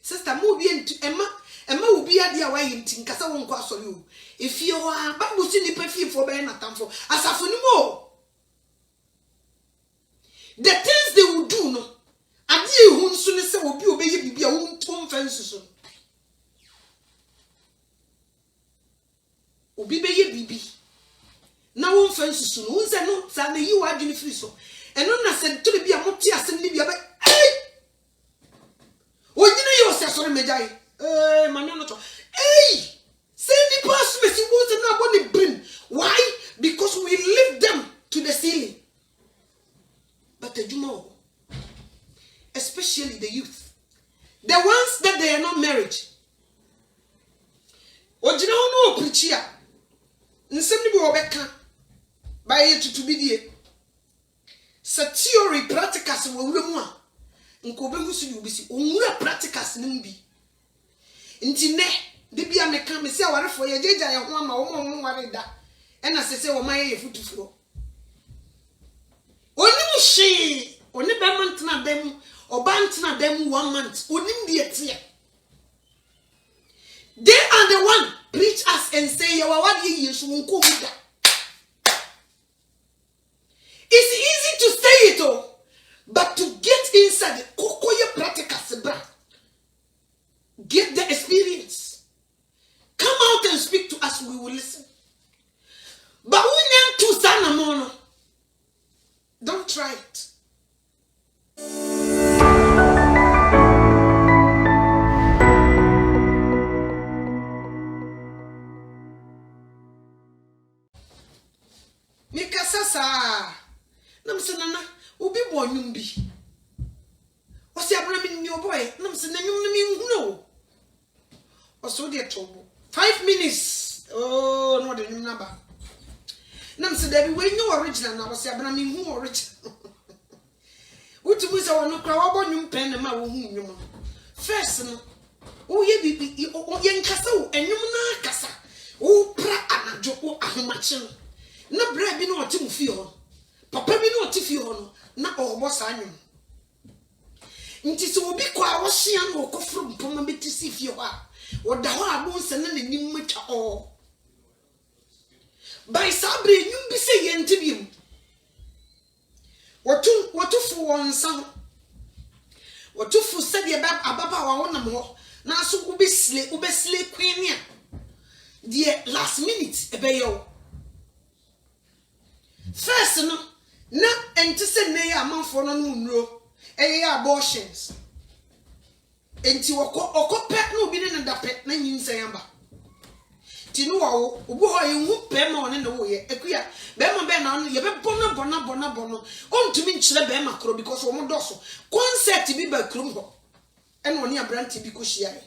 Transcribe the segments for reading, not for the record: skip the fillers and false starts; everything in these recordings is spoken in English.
sister mo bi enti Emma will be at the away in Tinkasa won't cost you. If you are, but will see the perfume for Ben Atamfo, as a funimo. The things they will do, no, and you won't soon say will be a won't fences. Obi bibi. Now won't fences soon. Who's a note that you are Jenny Friso. And on said to be a motias and Libya. Hey! What did you say, sorry, Medai? Hey! Send the person with you not want to bring. Why? Because we lift them to the ceiling. But the Jumo, especially the youth, the ones that they are not married. What you don't know, preacher? Nsemi bi obeka by it to be there. Sa theory practicals wo wura mu a nko be husu yu bi si onwura practicals nim bi. Nti ne de bia meka me se awarefo ye jeja ye ho ama wo mo ware da e na sese wo maye ye futufuro onim hye oni be mantna dem oba ntna dem 1 month onim bi etie they are the one preach us and say ye wa wade ye yesu nko buda. It's easy to say it all, but to get inside the kokoye practicals bra. Get the experience. Come out and speak to us, we will listen. But we need to stand. Don't try it. Mikasasa. Namsenana, ubi bonyumbi. What's your brother in your boy? No. Also, dear trouble. 5 minutes. Oh, no, the new number. Namse Debbie, when you original, I was saying, I mean, who original? What was our no crowd on pen and my woman? First, oh, ye be oh, young castle, and you na casa. Oh, pra and a joke, oh, machin. No bread be no Timothy. Papa be no Tiffy on, not all was I knew. Nti so obi kwa awhia na okofro mpoma betisi fie ho a woda ho abonsa na nanim matwa o by sabre nyum bi se ye ntibiem watu fu wonsa watu fu se de ababa wa wonam ho na so ubesle queen a the last minute ebeyo first no na entise ne ya amanfo no nro abortions. Enti okope na obi ne ndape na nyinsa yamba. Ti no wo obo ho ye hu pe ma one na wo ye akuya be ma be na ye be bona ontumi nkyere be ma kro because wo mo doso concert bi ba krum ho e na oni abranti bi ko hia ye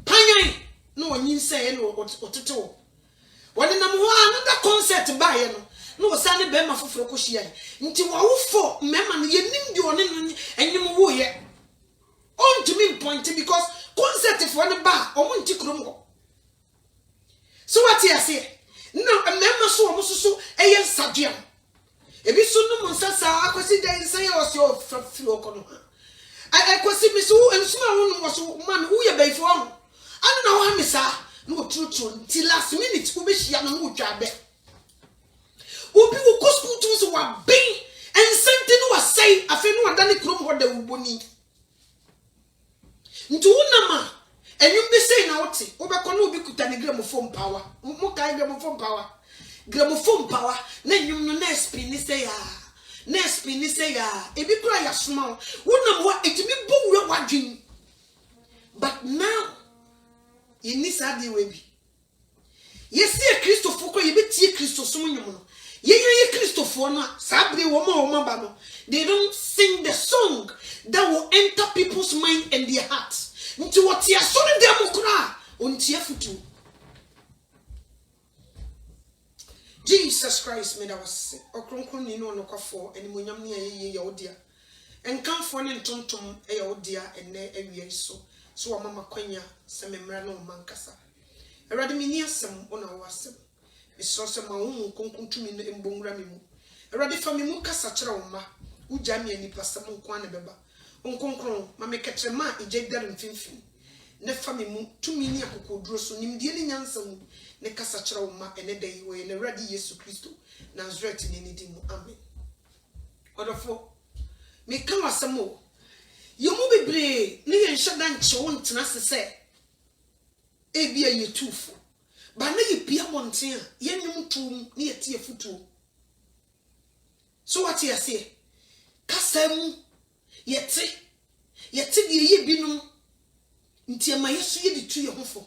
panyan na onyinsa ye na otete wo woni na mo ho another concert ba ye no no sane be ma foforo ko hia nti wo wofo mema no ye nim di one no enyim wo ye on to me point because concert for the ba o mo nti krom ho so what you say no mema so o so eye nsadua ebi so no mo nsasa akosi den san ye o so flo ko no akosi mi so ensuma wo no so man wo ye bai fo ho anu na wo hamisa no true till last minute wo be hia no wo twa be obi wo school to so wa bin and something was say afi no wadane krom ho da wuboni nti wonama enyum bi say na wote wo be kono obi kuta ne gramophone power mo kai gramophone power na enyum no na spin ni say ya ebi kura ya small wonam wa etimi bo we wadwin but now you need sadi we bi yesi e Christopher ko yebetie Christo som nyum no ye Christopher no sabre wo ma ba no they don't sing the song that will enter people's mind and their hearts nti what ya so ne dem kura ontie futu Jesus Christ made us okronkron ni no kwafo animonyam ne ye odia enkamfo ne ntontom ye odia enne awie so mama kwanya se memra no mankasa erade mini asem ona wasem esose ma wo konkontumi no embonwura me mu erade fa me mu kasa kire wo ma ugya me anipa sem nko ane beba onkonkron ma me ketrema ijegdar mfimfini ne fami mu tumi ni akokoduro so nimdie ni nyansa mu ne kasa kira wo ma ene dai wo ne radi Yesu Kristo Nazareth ni ni di mu amen odofo me kan wasamo yomu bebre ne yen hada nche wo ntena sese ebia yetufo ba na ye bia monten a yenum tum ne yetie futu so what you say kasam yete de ye binum nti ma yesu ye ditu ye hofo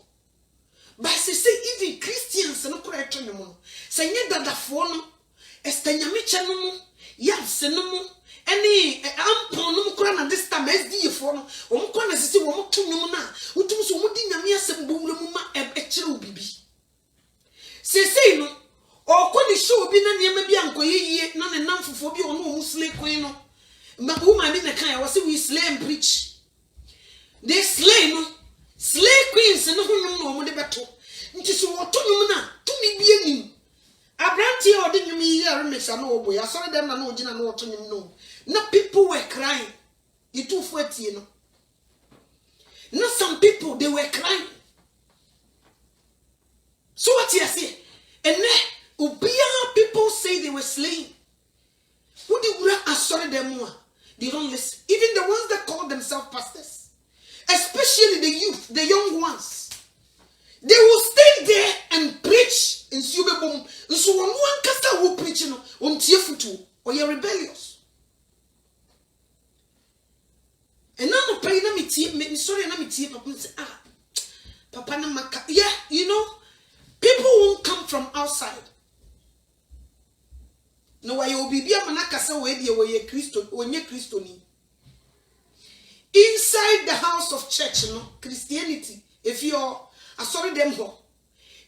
ba se even Christians no kora eto nyom no se nye dadafo no estanyamiche no mu yafse no mu eni ampon no kora na this time sd fo no o kora na sisi wo to nyom na utum so mu di nyame asem bowura mu ma ekire obibi se no o ko ni show bi na niam bi ankoyeye na ne namfofo bi ono mu slay queen no ma woman bi na kan ya wose we slay and preach they slay no slay queens no hunyum no mo de beto nti so wo to nyum na to mi bi anim abranti o de nyum yi ya remesa no obo ya sorry dem na no ogina no to nyum no na people were crying you too for tie no no some people they were crying so what you say and ubia people say they were slain who the wura asore dem mo they don't listen even the ones that call themselves pastors, especially the youth, the young ones. They will stay there and preach in Subebum. So when one casta will preach on Tiefutu or you're rebellious. And now no pay na me sorry na me papa say papa na maka yeah, you know, people won't come from outside. No why you be manaka say we dey we Christo onye Christo ni. Inside the house of church, Christianity, if you're sorry them ho,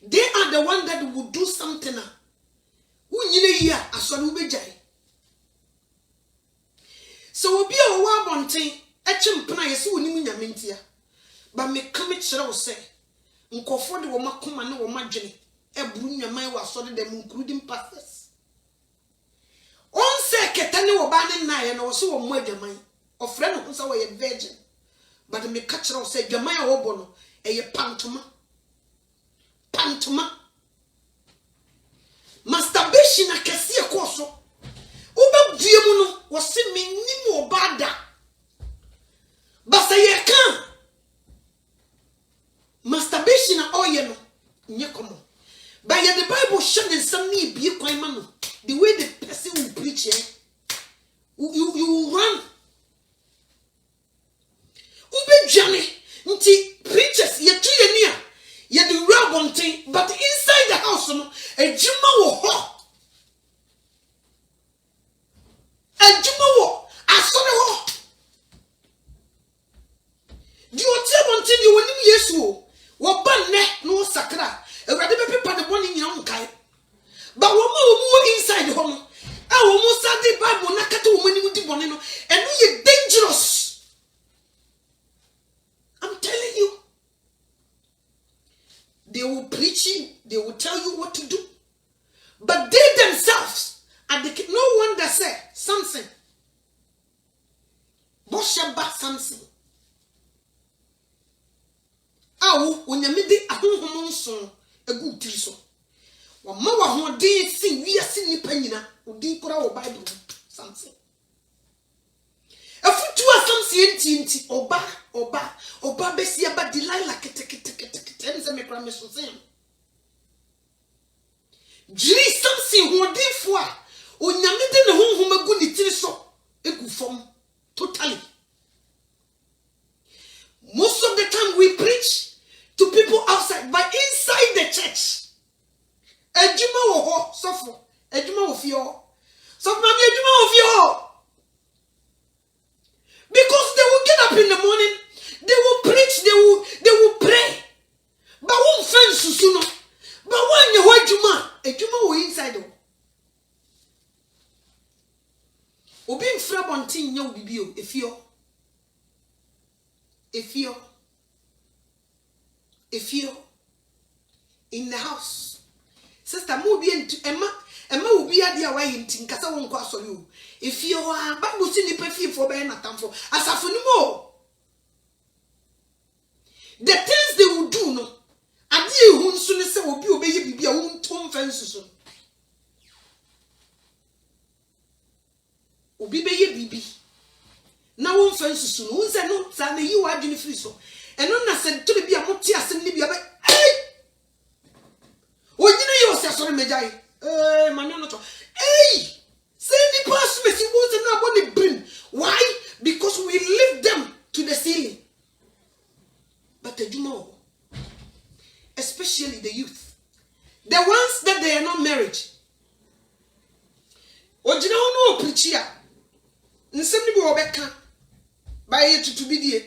they are the one that will do something. Who you know sorry be jai. So we be a war bonting, echempna yesu woni nyamentia. But me come chira wo say, nkofo de wo makoma ne wo madwene, ebru nyaman wa sorry them including pastors. On say ketane wo ba ne na ye na wo so wo mo adwaman. Or friend who say we virgin, but me catch her say Jamaya Obono, a pantoma. Masturbation a cassia corso. Uba Diamuno was sending Nimo Bada. But say can masturbation a oil, Nyakomo. By the Bible showing some me be a man. The way the person will preach, you run. Ube Johnny, nti preachers ye tu ye nia ye the real thing, but inside the house no a juma wo ho asore ho di o tie bon tin di wonim Yesu wo ban ne no sakra ewrade be pepa de boni nyina nkai ba wo mo inside ho no a wo mo study Bible na kata wo manim di boni no eno ye dangerous. I'm telling you, they will preach you, they will tell you what to do, but they themselves are no wonder say something. Bosheba something. Awu onyamide ahonhom nson egu tiriso. Wa ma wa ho de sin wi ase nipa nyina odi kora wo Bible something. Afutu asam nti oba besi aba Delilah kete ense me kra me so sem jiri something hodifo a onyame de ne honhom agu ni tiri so egu fom totally. Most of the time we preach to people outside, but inside the church ejuma wo ho sofo ejuma wo fio sofo ma bi ejuma wo fio. Because they will get up in the morning, they will preach, they will pray. But one fence suno. But when you hold Juma will inside. Obi mfra bontin nya obibio efio in the house. sister mo bi enti Emma will be at the away in Tinkasa won't cost you. If you are but will see the perfume for Ben Atamfo, as a funimo. The things they will do, no, and you won't soon say will be obey be a wound tom fences. Obi bibi. Now one fences soon, who's a note, and you are doing free so. And on said to be a motias and Libya. Hey! What you know, sorry, Majai? Hey! Say the person he wasn't not going to bring. Why? Because we lift them to the ceiling. But the Jumo, especially the youth, the ones that they are not married. Or you know, preacher, and somebody will back by it to be there.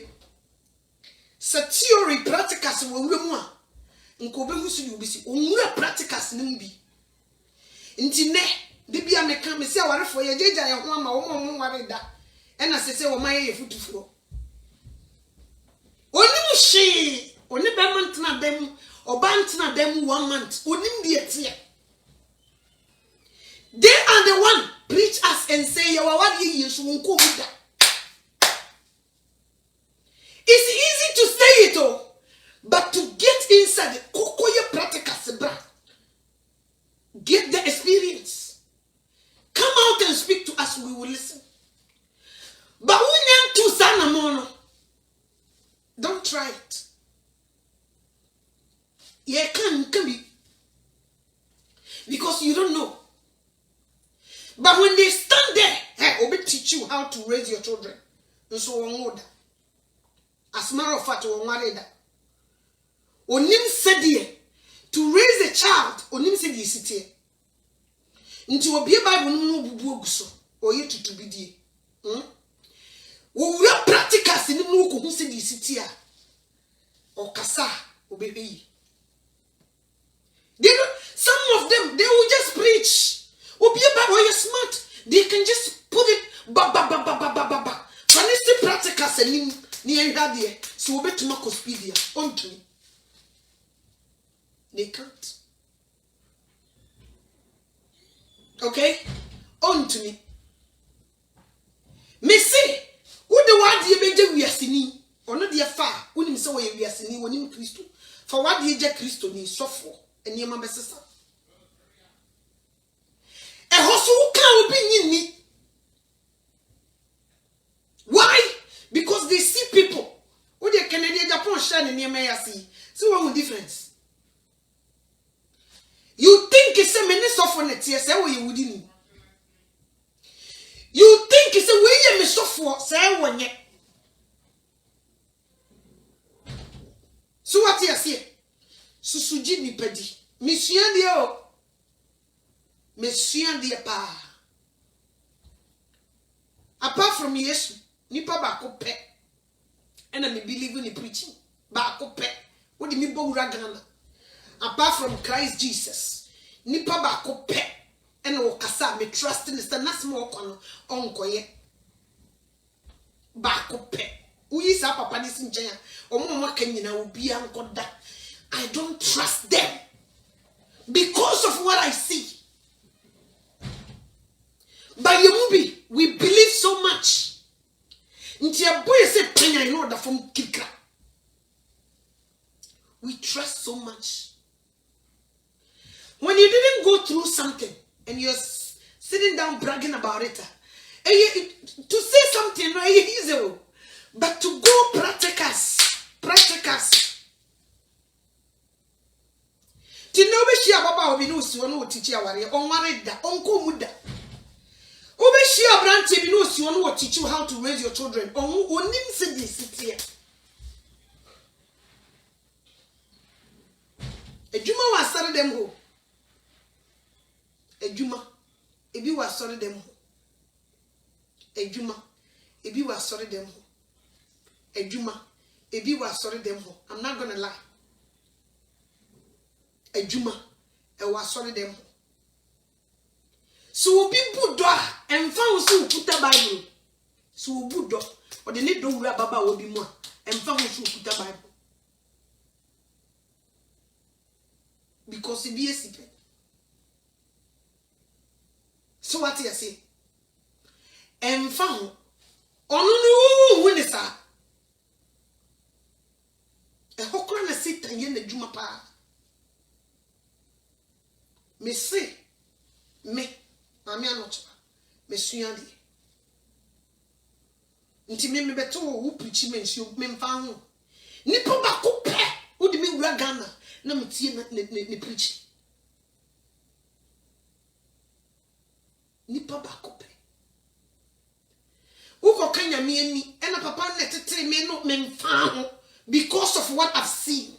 Sa theory practicals will remove. Nkobe husu you be see, onwura practicals nimbi. Nti ne de bia meka me se awarefo ye jeja ye ho ama wo mo ware da e na se wo maye ye futufuro onim hye oni be mantna dem oba ntna dem 1 month onim de etie they are the one preach us and say ye wawade ye so nko buda. It's easy to say it all, but to get inside the kokoye practicals bra, get the experience. Come out and speak to us, we will listen. But to Sanamono, don't try it. Yeah, can be. Because you don't know. But when they stand there, hey, will teach you how to raise your children. And so on. As a matter of fact, Onim said to raise a child, Onim said sit here. Into a beer Bible no bubu so or yet to be dear. We are practicals in the Moko who said sit here or Kasa or baby. Some of them they will just preach. Or be a Bible you're smart. They can just put it ba. Fancy practicals and near that so we bet to Macospedia onto me. They can't. Okay? On to me. Me say, who the word ye beje wiasini? Or not dear far, wouldn't say we wiasini when in Christo. For what ye je Christo ni suffer and ye mamma sister. A horse who can't be in me. Why? Because they see people. Who they Canadian Japan shining near me, I see. So what difference? You think it's a minute of on it, yes, you wouldn't. You think it's a way you miss for, say, when yet. So what you say? Susuji ni pedi. Monsieur dear pa. Apart from yes, nipa bako pe. And I may believe in the preaching. Bako pe. What do you mean, Ragana? Apart from Christ Jesus, nipa bako pe and okasa me trust in the na small onko ye bako pe uyi sa papa ni sinchen omo ka nyina obi ankoda. I don't trust them because of what I see. By Yemubi, we believe so much. Nti boy say penya in order from kika. We trust so much. When you didn't go through something and you're sitting down bragging about it, to say something right easy, but to go practicals. Tinobe shia baba obi no si ono teach ya ware onware da onko muda. Obe shia branch bi no si ono teach you how to raise your children. Onim se dey sit here. Ejuma wa sare dem ho. Ejuma ebi wa sore dem ho. Ejuma ebi wa sore dem ho. Ejuma ebi wa sore dem ho. I'm not going to lie. Ejuma e wa sore dem ho. So obi budo a emfa wo so puta Bible. So budo o de ne do wura baba obi mu a emfa wo so puta Bible. Because it be a secret. So what you say? Enfant. Ono no hu ne sa. E hokora na Satan ye na dwuma pa. Me se me mami anocha. Me suade. Nti me beto wo preach me nsi me mfa ho. Nipa ba ko pe. Wo di me wura Ghana na me tie ne preach. Nipa ba ko pe. Uko kanya mi ani ena papa na tete me no me mfa ho because of what I've seen.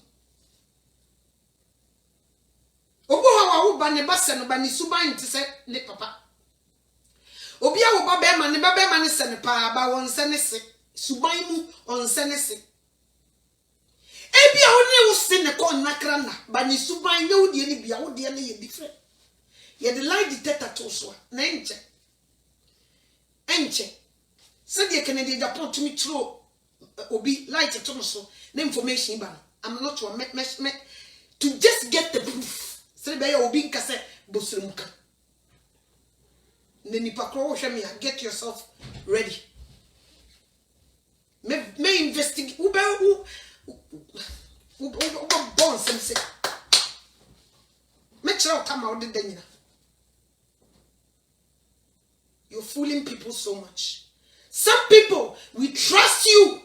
Obo ha wo ba ne ba se no ba ni suban nti se ne papa. Obi a wo ba be ma ne se ne pa ba won se ne se suban mu on se ne se. Ebi a wo ne wo se ne ko nakra na ba ni suban ye wo de ni bia wo de ne ye different. Ye the lie detector to so na enche said the Canadian Japan to me throw obi light to so the information ban. I'm not to to just get the proof. Say by obi nkase bosremuka. Neni pakro hwe get yourself ready. Me investigate who born some say. Me try come out the denya. You're fooling people so much. Some people, we trust you,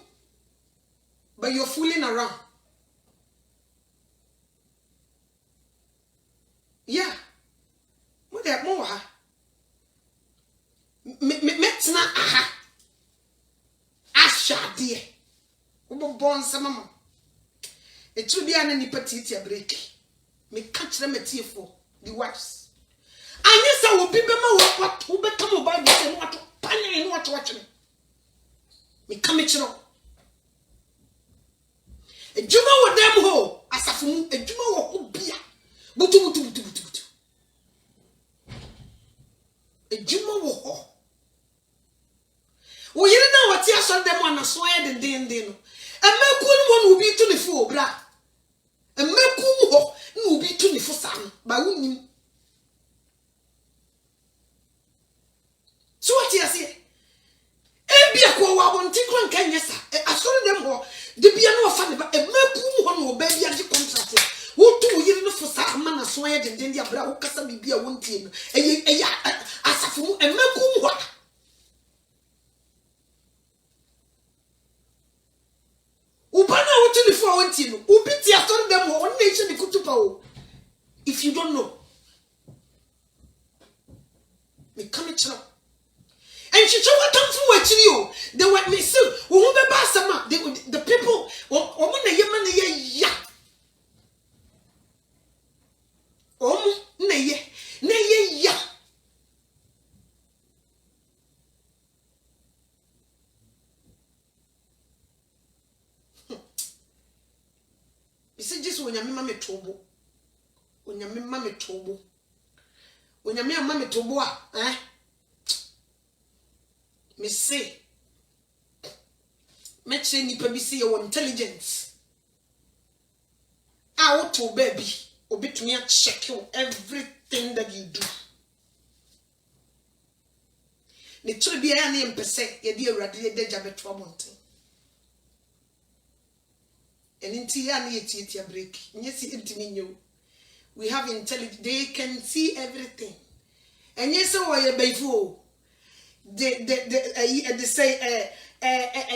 but you're fooling around. Yeah. What that more? Metna aha. Asha dear. Ubo born some mama. It should be an anipatiti break. Me catch them at for the wives. And yes, I will be what who become about this and what panning and what watching. Me come it you. A juma wo dem ho asafu a juma wo bia. Butu. A juma wo ho. Wo yire na wati aso dem ana so ye den no. E meku no wo bi tu ne fu obra. E meku ho no bi tu ne fu sam ba wunim. So what you say? Ebia ko wa won tikran kan yesa. Asori dem ho de bia no fa ne ba e meku ho no ba bia di contract. Wo tu yiri no fo sa ma na so ye den dia bra wo kasa bibia won tie no. Eya asafu mu e meku ho. Ubana wo tu ni fo won tie no. Ubi ti asori dem ho on na eche ni kutupa o. If you don't know. Me come it up. And she told them from what you they were me so who be basama the people na ya na ya isi just when mama metobo onyame mama metobo onyame mama metobo me say me che nipa bi say your intelligence out to baby obetumi a check you everything that you do ne tiri bi ya na empese ye di awrade ye daja beto abonten eninti ya na ye tie break nyesi intimi nyew we have intelligence they can see everything and yes o ye baifu they say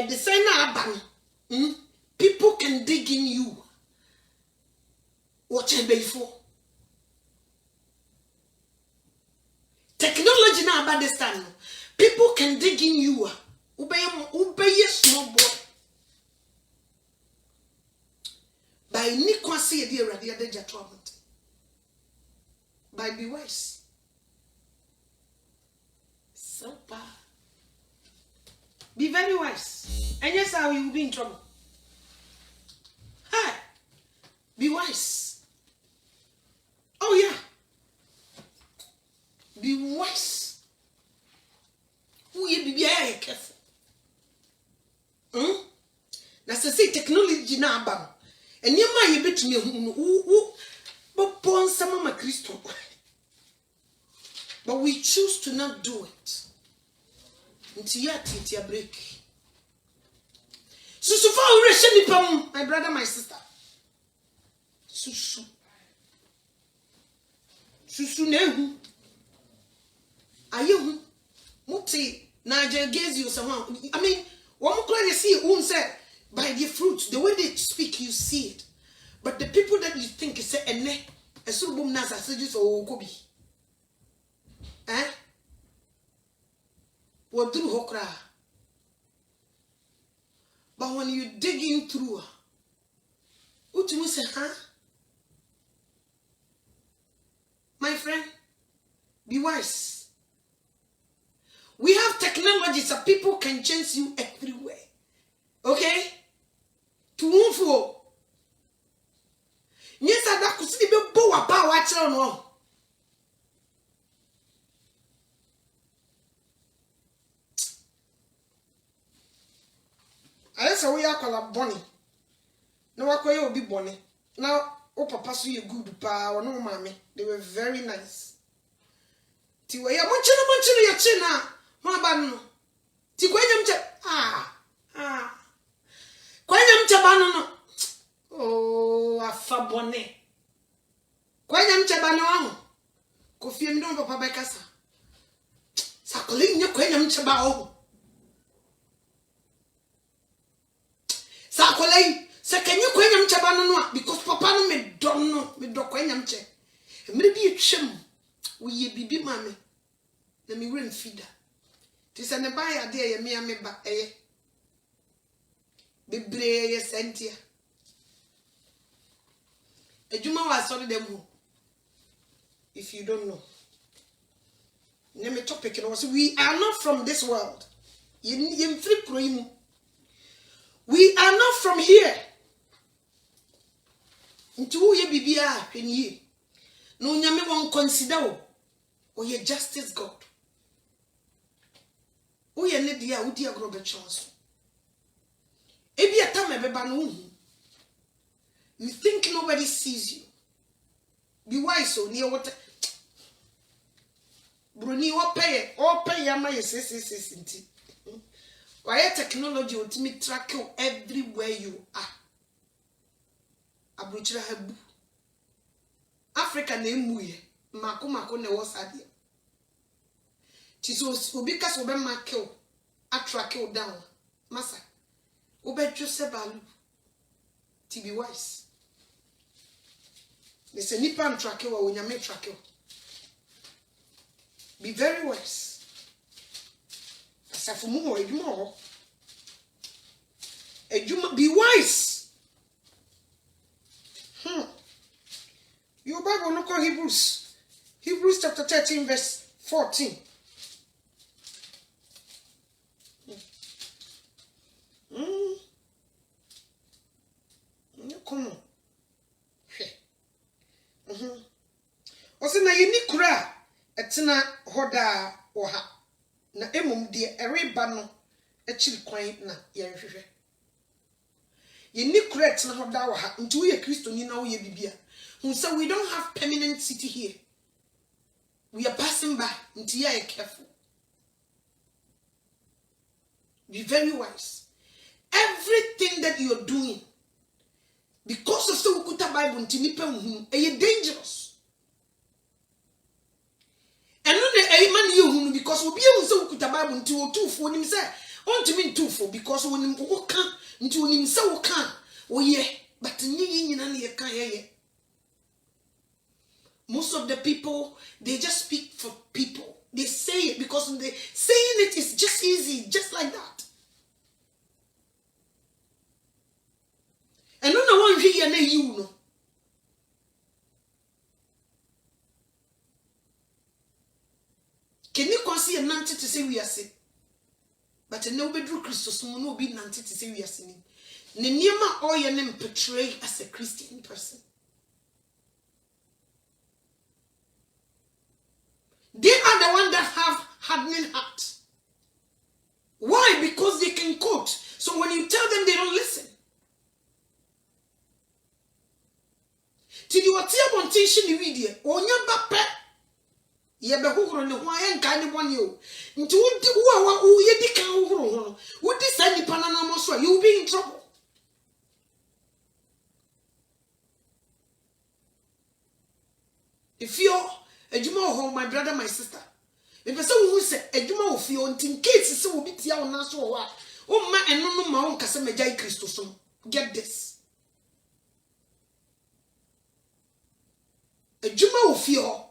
the say na people can dig in you what you before technology now about this time people can dig in you obey small boy by ni kwase e dey radio dey jatwa by be wise so bad. Be very wise. And yes, how you will be in trouble. Hi. Be wise. Oh yeah. Be wise. Who you be very careful. That's to say technology now about. And you might be to me who but born some of my Christo. But we choose to not do it. Until you break. Susu fa ureshe nipa, my brother, my sister. Susu. Susu nehu. Ayehu. Muti na jengezi you somehow. I mean, one more you see who said by the fruit, the way they speak, you see it. But the people that you think is say ene, esurubum nasa sejus o kobi. What do hokra? But when you dig in through, what you say, huh? My friend, be wise. We have technology so people can change you everywhere. Okay? To move for. Yes, I could see the bow about what you know. I saw we are called Bonnie. No, I will be Bonnie. Now, oh, papa, so you good pa or no, mommy. They were very nice. Tiwa ya munchina ya china. Mabano. Tikwenye mche. Kwenye mche bano no. Oh, afa Bonnie. Kwenye mche bano wangu. Kofie mdomo papa bekasa. Sakoli nye kwenye mche bao. Sakolei, se kenye kwenye mchaba no because papa no me don no, me do kwenye mche. Emre bi etwem, wo ye bibi mame. Na me wrem feeder. Ti se ne ba ya de ye me ameba eye. Bebre ye sentia. Ejuma wa so dem ho. If you don't know. Name topic no was we are not from this world. Ye free kroimu. We are not from here. Into ye bibia when ye. No nyame won consider o ye justice God. O ye ne dia udi agrobe chance. Ebi atama beba no hu. You think nobody sees you. Be wise so near what Bruni o pay ama ye nti. Why technology ultimate track you everywhere you are. Abuchira hebu. Africa na emuye. Mako ne wasadi. Tiso ubika so be makel. Attrack you down. Masa. Ube jose balu. To be wise. They say nipa track you or nyame track you. Be very wise. Be wise. Your Bible no call Hebrews. Hebrews chapter 13 verse 14. Come on. Ose na yini kura etena hoda oha. Na emum de ereba no achiri kwan na yenhwehwe ye ni correct na hoda wa ha nti wo ye Kristo ni na wo ye bibia hu say we don't have permanent city here, we are passing by nti ya careful, be very wise. Everything that you are doing because of so ukuta Bible nti nipa hu e dangerous. And no na man you because we be able to ukuta Bible nti wo tufo nim say on to mean tufo because when wo kan nti onim say wo kan wo ye but nyi nyina na ye kan ye. Most of the people they just speak for people. They say it because they saying it is just easy, just like that. And no one here na you no. Can you consider nanti to say we are sick? But no bedroom Christos no be nanti to say we are sinning. Nenema all your name portray as a Christian person. They are the one that have hardening heart. Why? Because they can quote. So when you tell them, they don't listen. Till you are tear one tension video, or your back. ye be hohoro ne ho aye nka ne bone o nti wodi wo ye di kan hohoro ho no wodi sa nipa na no so you will be in trouble. If you adwuma ho my brother my sister if person who say adwuma of you until case say will be tia ona so wa o ma eno no ma on kase magya Kristo so get this adwuma of you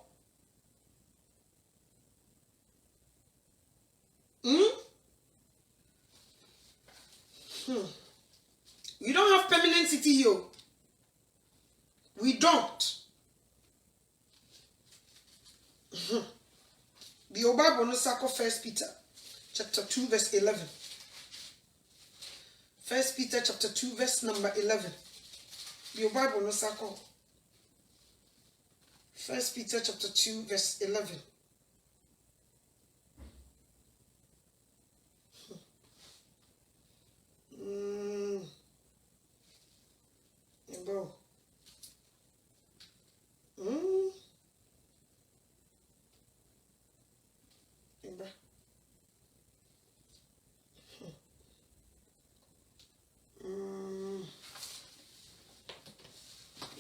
We don't have permanent city here. We don't. The Bible no sako 1 Peter chapter 2 verse 11. 1 Peter chapter 2 verse number 11. The Bible no sako 1 Peter chapter 2 verse 11.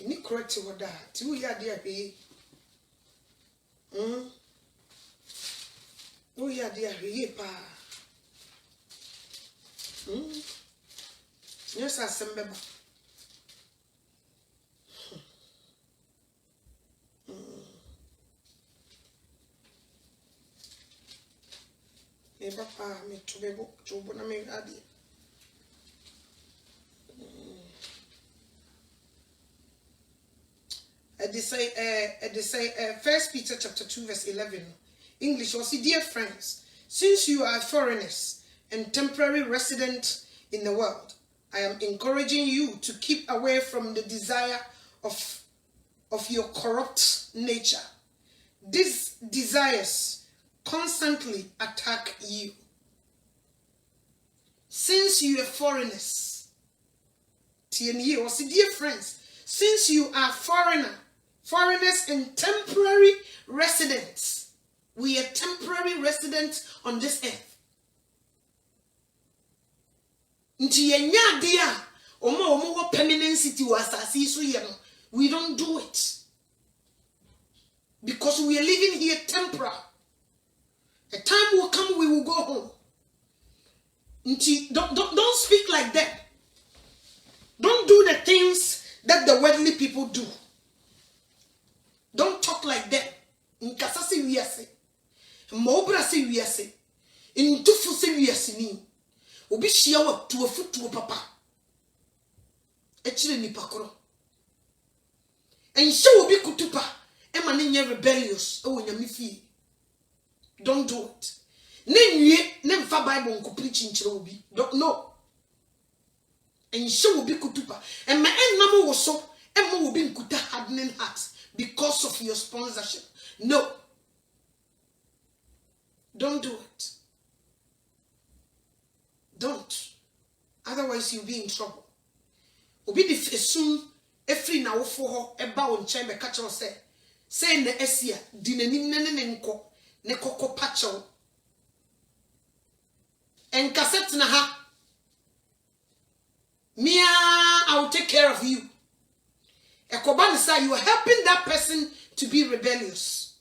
Any correct what that? 2 year dear be. Oh yeah, dear be pa. Yes, I remember. Me papa me to be book to bona me adi. They say 1 Peter chapter 2 verse 11. English was, dear friends, since you are foreigners and temporary residents in the world, I am encouraging you to keep away from the desire of your corrupt nature. These desires constantly attack you. Since you are foreigners, dear friends, since you are foreigners and temporary residents, we are temporary residents on this earth. We don't do it because we are living here temporary. A time will come, we will go home. Don't speak like that. Don't do the things that the worldly people do. Don't talk like that. In kasasi wiyase, mobra se wiyase, in tufu se wiyase ni. Obi shia wa tuwa papa. Echire ni pakoro. And show obi kutupa. Ema nye rebellious. Ewo nyamifi. Don't do it. Ne mfa Bible nko preach nchire obi. Don't know. And show obi kutupa. And my end number was so. Ema obi nkuta hardening hearts because of your sponsorship. No. Don't do it. Don't. Otherwise you'll be in trouble. Obi di fesum efri na wo fo ho eba on chen be catch us say na esia di nanim ne nko ne kokko pacho en cassette na ha mia I will take care of you. Ekobani say you are helping that person to be rebellious.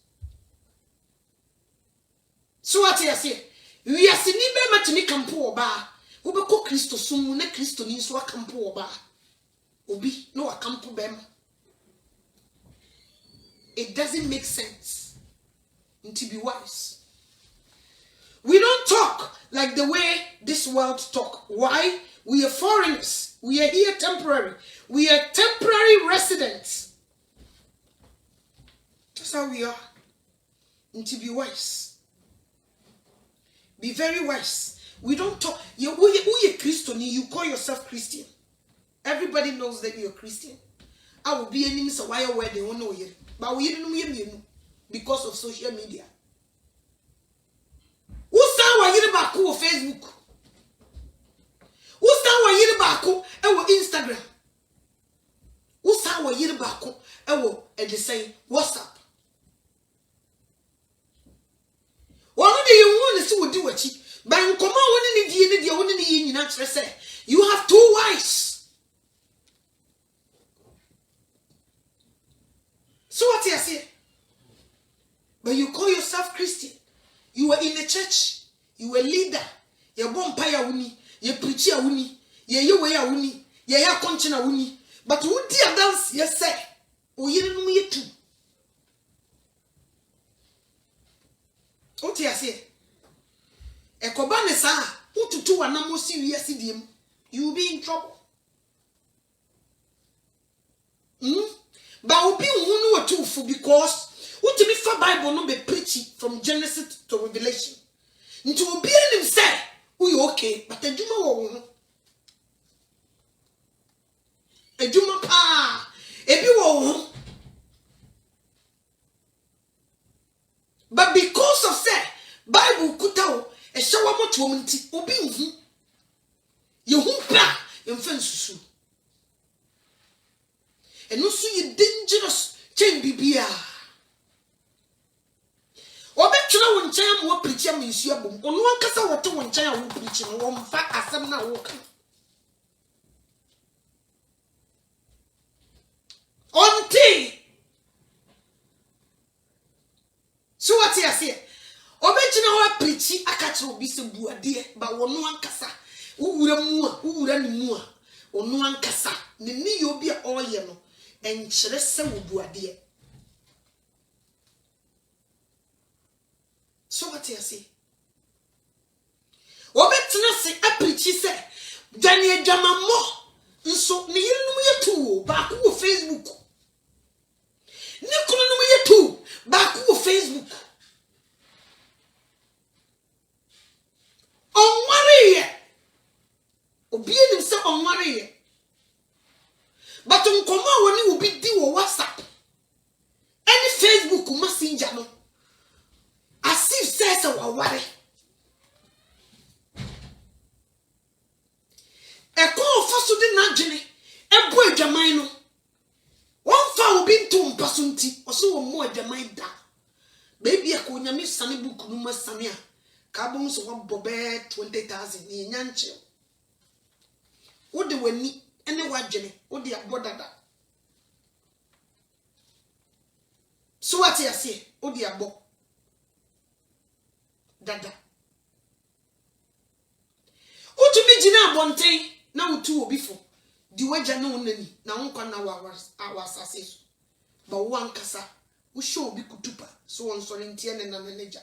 So what you say? We are sini be matimi kampo oba. Wo be ko Kristo sum na Kristo ni so akampo oba. Obi no akampo bem. It doesn't make sense. To be wise. We don't talk like the way this world talk. Why? We are foreigners. We are here temporary. We are temporary residents. That's how we are. And to be wise. Be very wise. We don't talk. You Christian. You call yourself Christian. Everybody knows that you're Christian. I will be enemy, so why are they won't know you? But we didn't know because of social media. Who stand why you back on Facebook? Who stand why you back on Instagram? Who stand why you back on the same WhatsApp? One day you want to see what do what you but in common one in the only in your say you have 2 wives. So what you say? But you call yourself Christian. You were in the church. You were leader. You bompire uni. You preacher uni. You way uni. You conchina uni. But who dear dance? Yes, sir. Oh, you didn't know too. What you say? A cobanesa. Who to 2 and no more serious idiom. You will be in trouble. But will be one or 2 for because. What to me for Bible no be preaching from Genesis to Revelation. Into be him say, we okay, but a juma wo. A juma pa, e bi wo. But because of say Bible kutao e shower mo to mti obi hu. Ye hu pra emfa nsusu. Eno so ye dangerous chain bibia. Obetuna won chan mo preach am nsu abom ono ankasa wote won chan a wo preach no wo mfa asem na wo kan onti so what you say obetuna wo preach akachiro obi se buade ba wono ankasa wuwura mu a wuwura ni mu a ono ankasa ne ni obi a oye no enkyere se wo buade. So what you say? Obetina say aprichi say Daniel Jamamo nso ne yenu ye tu ba ku Facebook. Ne kono no ye tu ba ku Facebook. Onware ye. Obi enim say onware ye. But nkoma woni obi di wo WhatsApp. Any Facebook messenger no. As if says a worry. A call for sudden Najini, a boy Jamino. One foul being to Basunti, or so more Jamaica. Baby, a conya miss Sunny Book Numa Sania. Carbons of 1 bobet 20,000 in Yancho. What do we need? Any white Jenny, what the abodada. So what you say, oh dear bo. Dada. Utu mi jina bonten na utu obifo. Di waja na onani na onko na awasase so. Ba wo ankasa wo show obi kutupa so on so ntie ne na neja.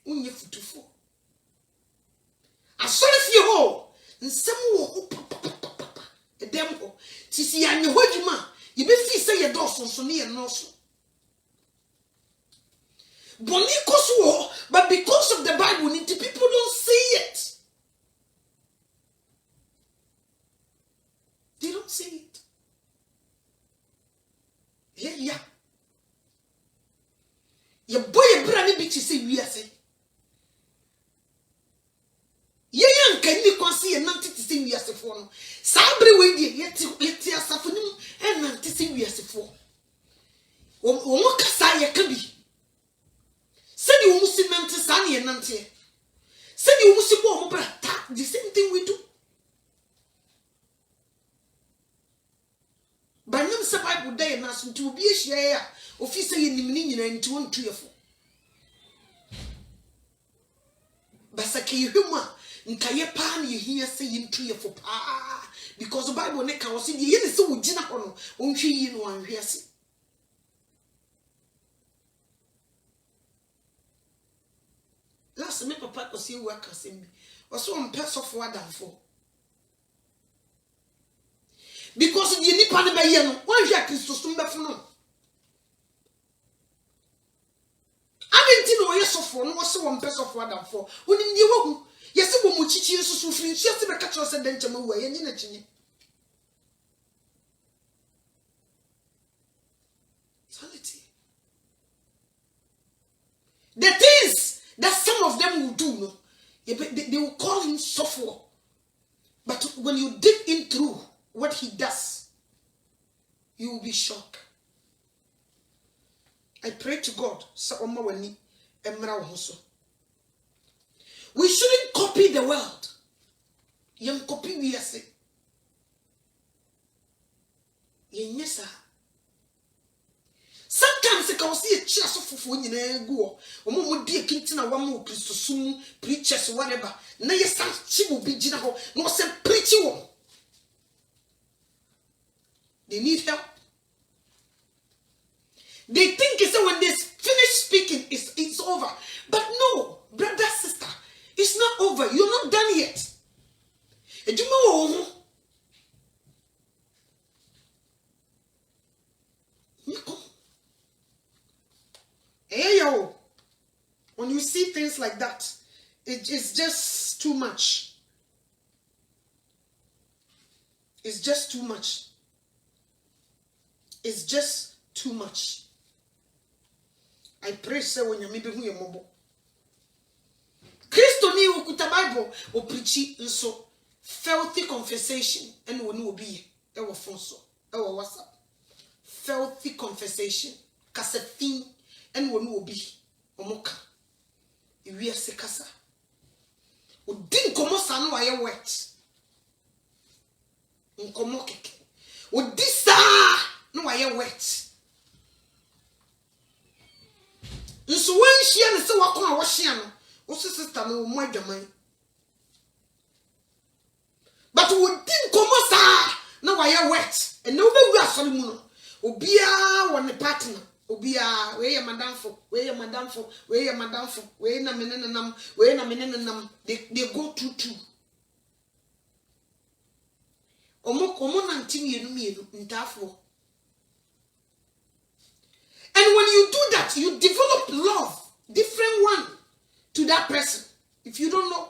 Unye futufo. Asori fie ho nsem wo papa. Edem ho. Sisi ya nye hodwuma ye be fi se ye doso so ne ye no so. But because of the Bible, people don't see it. They don't see it. Yeah. Your boy, a brand bitch, say we are saying. Yeah, can you consider and not to see we are the phone? Sabri way, yet your suffering and not to see we are the phone. What can be? Said you must see Nancy Sunny and Nancy. Said you must see more the same thing we do. By no Bible day and ask to be a share of you say in the meaning and 2 and 3 or 4. Basaki humor, and Kayapan, you hear saying 3 or 4 because the Bible neck was in the end so Gina on, won't she in one yes. Last me papa was see workers in me. Or so on person for what than for. Because the nipa ne be ye no, wan hwe Christos tum be fo no. Adenti no ye sofo no wo se won person for what than for. Onim die wo hu. Ye se bo mu chichi susu firi nsu se be ka tro se den chama wa ye nyi na chinyi. Sanity. The things that some of them will do, no, they will call him software. But when you dig in through what he does, you will be shocked. I pray to God, so Oma wani emra wo so. We shouldn't copy the world. Yem copy we ase. Yenyesa. Sometimes I can see a chair so fufu nyina go. Omo mo die kintina wa mo Kristo sum preachers whatever. Na yesa chi will be gina ho. No say preach wo. They need help. They think it's when they finish speaking, it's over. But no, brother, sister, it's not over. You're not done yet. When you see things like that, it's just too much. It's just too much. It's just too much. I pray say when you maybe who you mobo. Christo ni ukuta Bible o preach nso filthy conversation and when will be e wo phone so e wo WhatsApp. Filthy conversation kasafin and when will be omoka. Iwi ase kasa. O din komo sa no aye wet. Nkomo keke. O disa no aye wet. Nso wan hia ne se wakon a wo hia no wo sister no mo adwaman but wo din komo sa na why wet and no be wu asori mu no obia wo ne partner obia we ye madamfo we na menenam they go two omo na ntimienu ntafo. And when you do that, you develop love, different one to that person. If you don't know,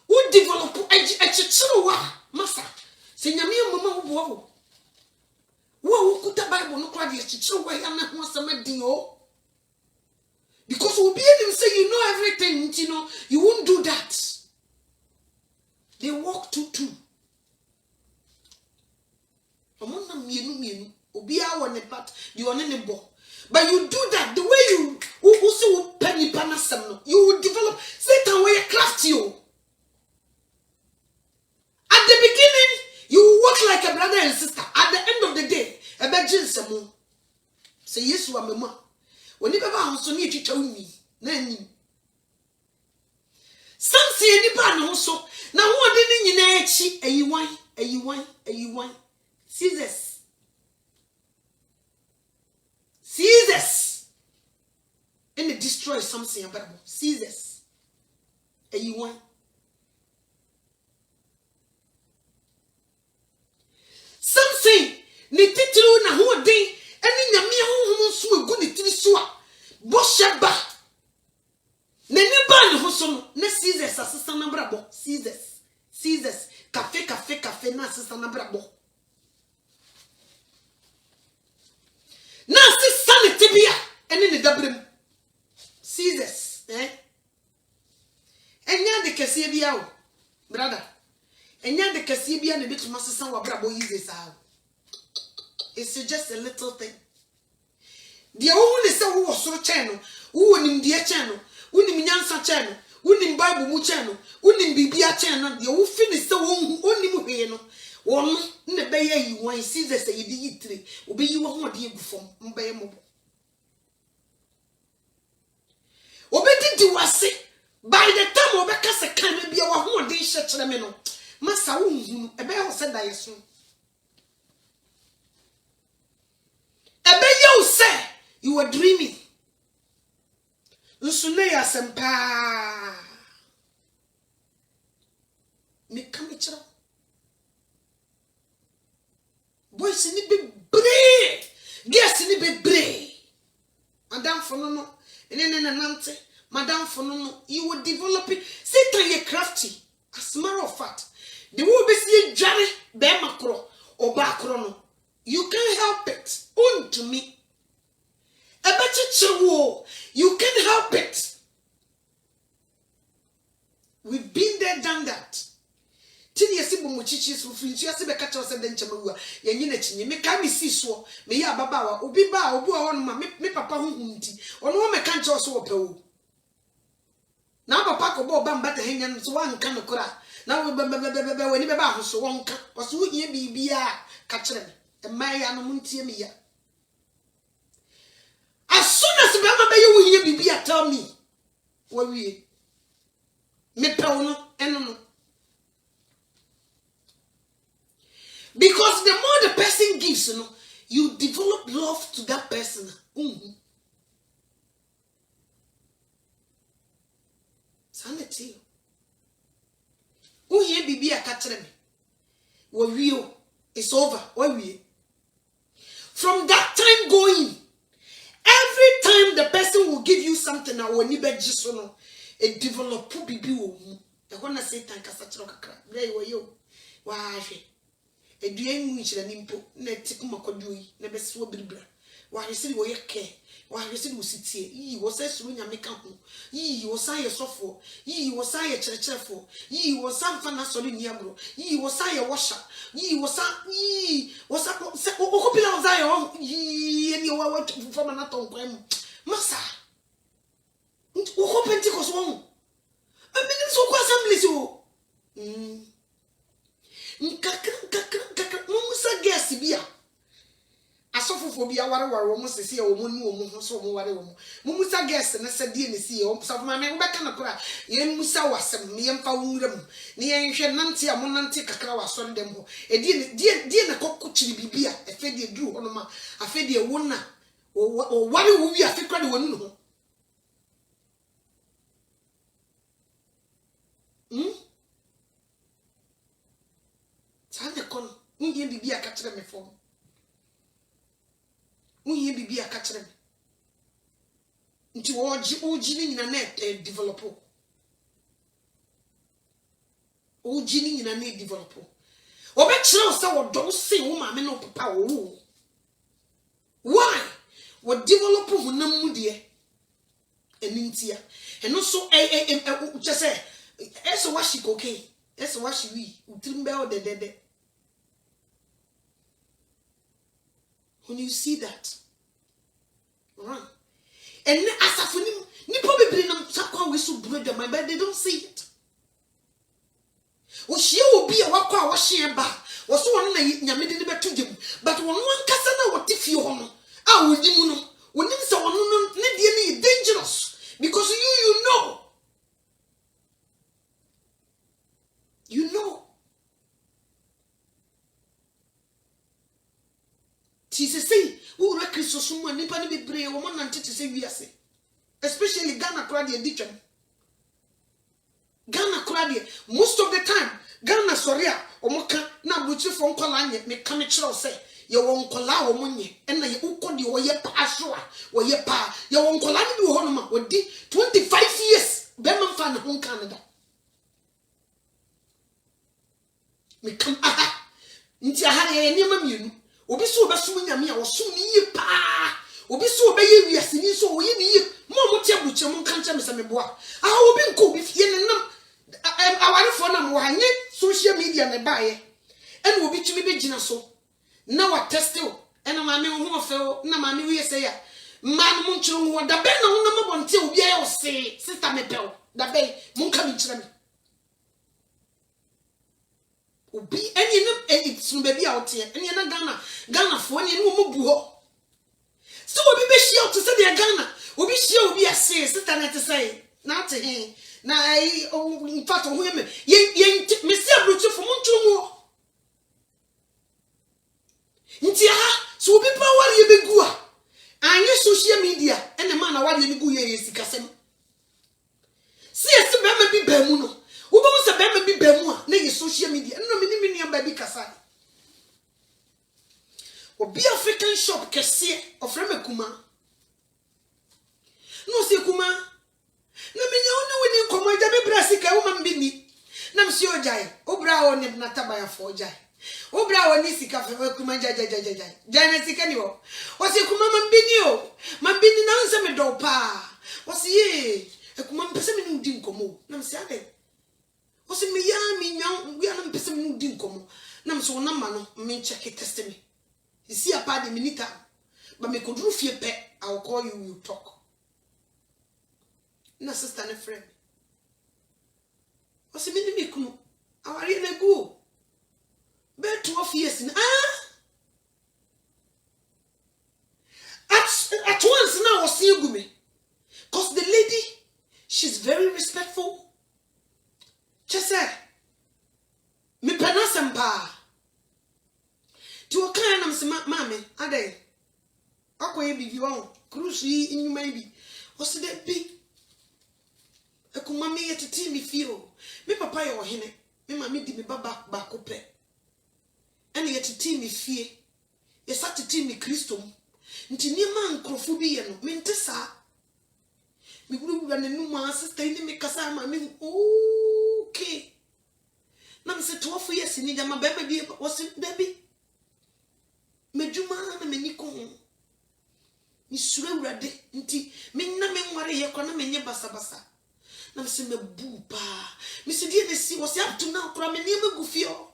who develop a chichiwa masa? Say nyami mama ubo. Wo kuta Bible no kwadi chichiwa yana ho samedi o. Because we be them say you know everything, you know, you won't do that. They walk two. Amona mienu. Obia won part you on any bo. But you do that the way you also penny panasam no, you will develop Satan where you craft you. At the beginning, you work like a brother and sister. At the end of the day, a bedjin samo. Say yes, wa mama. When you ever have so near to tell me, nanny. Some say any pan also. Now what didn't you know? A you wine. Caesars. And it destroys something about Caesars. And you want something ni titulu na ho den eni nyame ho so egu ni tiri so a bo sheba na ni ba ni ho so no na Caesars asesa na brabo Caesars cafe na asesa na brabo na asesa ni tibia eni ni dabrem Caesars enya de kese bia o brother enya de kese bia na bitu masesa wa brabo Jesus a it's just a little thing. The only say who was so channel, who nim dear channel, who nim nyansa channel, who nim Bible mu channel, who nim bibia channel, the who finish so only mu he no. One ne be you one Caesar say you did 3, obe you one dey go from mbaye mo. Obe di wase by the time obe ka se kan me bia wa ho dey hye kire me no. Masa wo hu ebe ho se da yeso. Ebe you say you were dreaming. Nsuneya sempa. Me kamichira. Boys ni be bre. Girls ni be bre. Madam fonono. Nante. Madam fonono. You will develop it. Satan ye crafty. As a matter of fact, the will be see jare be makro or bakro no. You can't help it. To me. You can't help it. We've been there, done that. Till you see when chichi so finchi ase be catch us de nchemawu ye nyi na chinye me ka me si so me ya babawa obi ba obi o no ma me papa hu nti ono wo me ka nche so wo pe wo na papa ko bo ba mbata henya no so wan ka no kora na we wani be ba ho so won ka o so hie bibia ka kire me mai ya no muntie me ya as soon as be ma be ye wo hie bibia tell me wo wie me pe wo no eno no. Because the more the person gives, you develop love to that person. Sanity. Uye bibi akatre me. Wo it's over. From that time going, every time the person will give you something, I will never just it develop bibi wo. I wanna say thank you kakra. Blay wo yo. Why? Eduen nwinchira nimpo na tikuma kodui na beso biribra wa hwese wo yeke wa hwese wo sitie yi wo sa suru nyame ka ho yi wo sa ye sofo yi wo sa ye cherecherefo yi wo sa mfa na sori niagro yi wo sa ye washa yi wo sa o kopila wo za ye yi ni wo fo na tonkwem masa wo ko pentecost wo me so ko assembly so nkaka musa guest bia asofofo bia ware wo mo sese wo mo ni wo mo so mo ware wo mo musa guest na se die ne si e wo so ma me wo beka na kora ye musa wasem me yemfa wunram ne ye hwe nante a mo nante kakra wa so ndem ho e die na kokko chiri bibia e fe die duru hono ma afe die wona o ware wo wi afe kra de wonu ho Sane kono unye bibi akachire me fom unye bibi akachire me nti oji ni nyina na develop oji ni nyina na develop obe kire o se wo do se wo ma me no papa wo why wo develop hunam mu de enintia eno so chese eso washi cocaine eso washi wi utrimbe o de when you see that run and asafunim ni probably na sakwa we so brother my but they don't see it o hie obi a wakwa a wo hie ba wo so won na nyame de beto gem but won wankasa na wo tifie ho no a wodi mu no wonim se won no ne de ne dangerous because you know Tise say, who records so someone nipa ni bebre wo man nante say wiase. Especially Ghana crowd e ditwam. Ghana crowd most of the time Ghana soria omoka na buchifo nkola anye me ka me kire say ye won nkola wo monye na ye ukodi wo ye pa so a wo ye pa ye won nkola ni bi ho no ma wodi 25 years be man fa na ho Canada. Me kam aha nti aha ye ni ma mienu obi so obeso nyame a woso ni ye pa obi so obeye wiase ni so oyi ni ye mo tie buche mo kan che me se me boa obi nko obi fie ne nam awarefo na mo hanye social media ne baaye ene obi tumi be gina so na wa test o ene ma me ho ofe o na ma me wi se ya man mo nchiro ho da be na ho na mabonte obi aye o se sister me pe o da be mo nka mi kire me obi enye no sun baby out here enye na Ghana fo enye no mo bu ho so obi be share to say the Ghana obi share obi ase sister na te say na te hin na in fact ho me ye me see abrochu fo mo ntwo mo nti ha so obi pa ware ye begu a anye social media ene ma na ware ye begu ye sikasem si ese be ma bi ba mu no Uba se be bi bemu a na ye social media no me ni amba bi kasa obi African shop kese ofre me kuma no se kuma na me nya woni woni komo ja be brasika wo mam bi ni na msi ojai obra o ne na tabaya fo ojai obra o ni sika fe kuma ja sika ni wo o se kuma mam bi ni o mam bi ni na nse me do pa o se ye kuma mpese me ni ndi nkomo na msi ade Osi me ya mi nya na mpese mu di nkomo so na ma no me check it test me. You see a party minute but me could roof your pet, I'll call you, we'll talk. Na sister ne friend. What's the minute me kuno? Our really go. Bed 12 years in At once now was seeing me. Cause the lady, she's very respectful. Just say, me penasempa. To a kind of mammy, are they? Okay, be you on cruise in you maybe. What's that be? A kumami at a team feel. Me papa or him, me mammy did me back up. And yet a team fear. Yes, such a team Christum. Nti niema nkrofobie no mentesa me guru na numa sister ni me kasa ma me okay na me se 12 years ni jama beba bi wose dabi medjuma na me niko ni sura urade nti me na me nware ye kwa na me nye basabasa na me se me bu pa me se die ne si wose up to now kra me niema gufio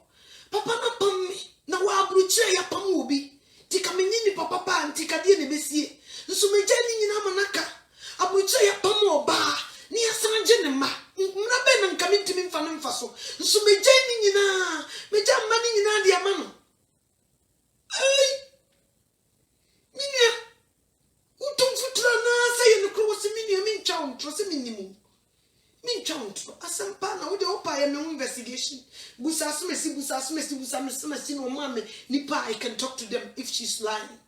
papa na pam me na wa abruchire ya pam obi tika menini papa antika die ne besie nso meja ni nyina manaka abuche ya pamo ba ni asanje ne ma mna be na nka mitimi mfa no mfa so nso meja ni nyina meja mani nyina de ama no ai minia utum futra na saye no kro se minia min cha ontro se minimu min cha ontro asampa na wo de opa ya me investigation busa smesi no mama nipa I can talk to them if she's lying.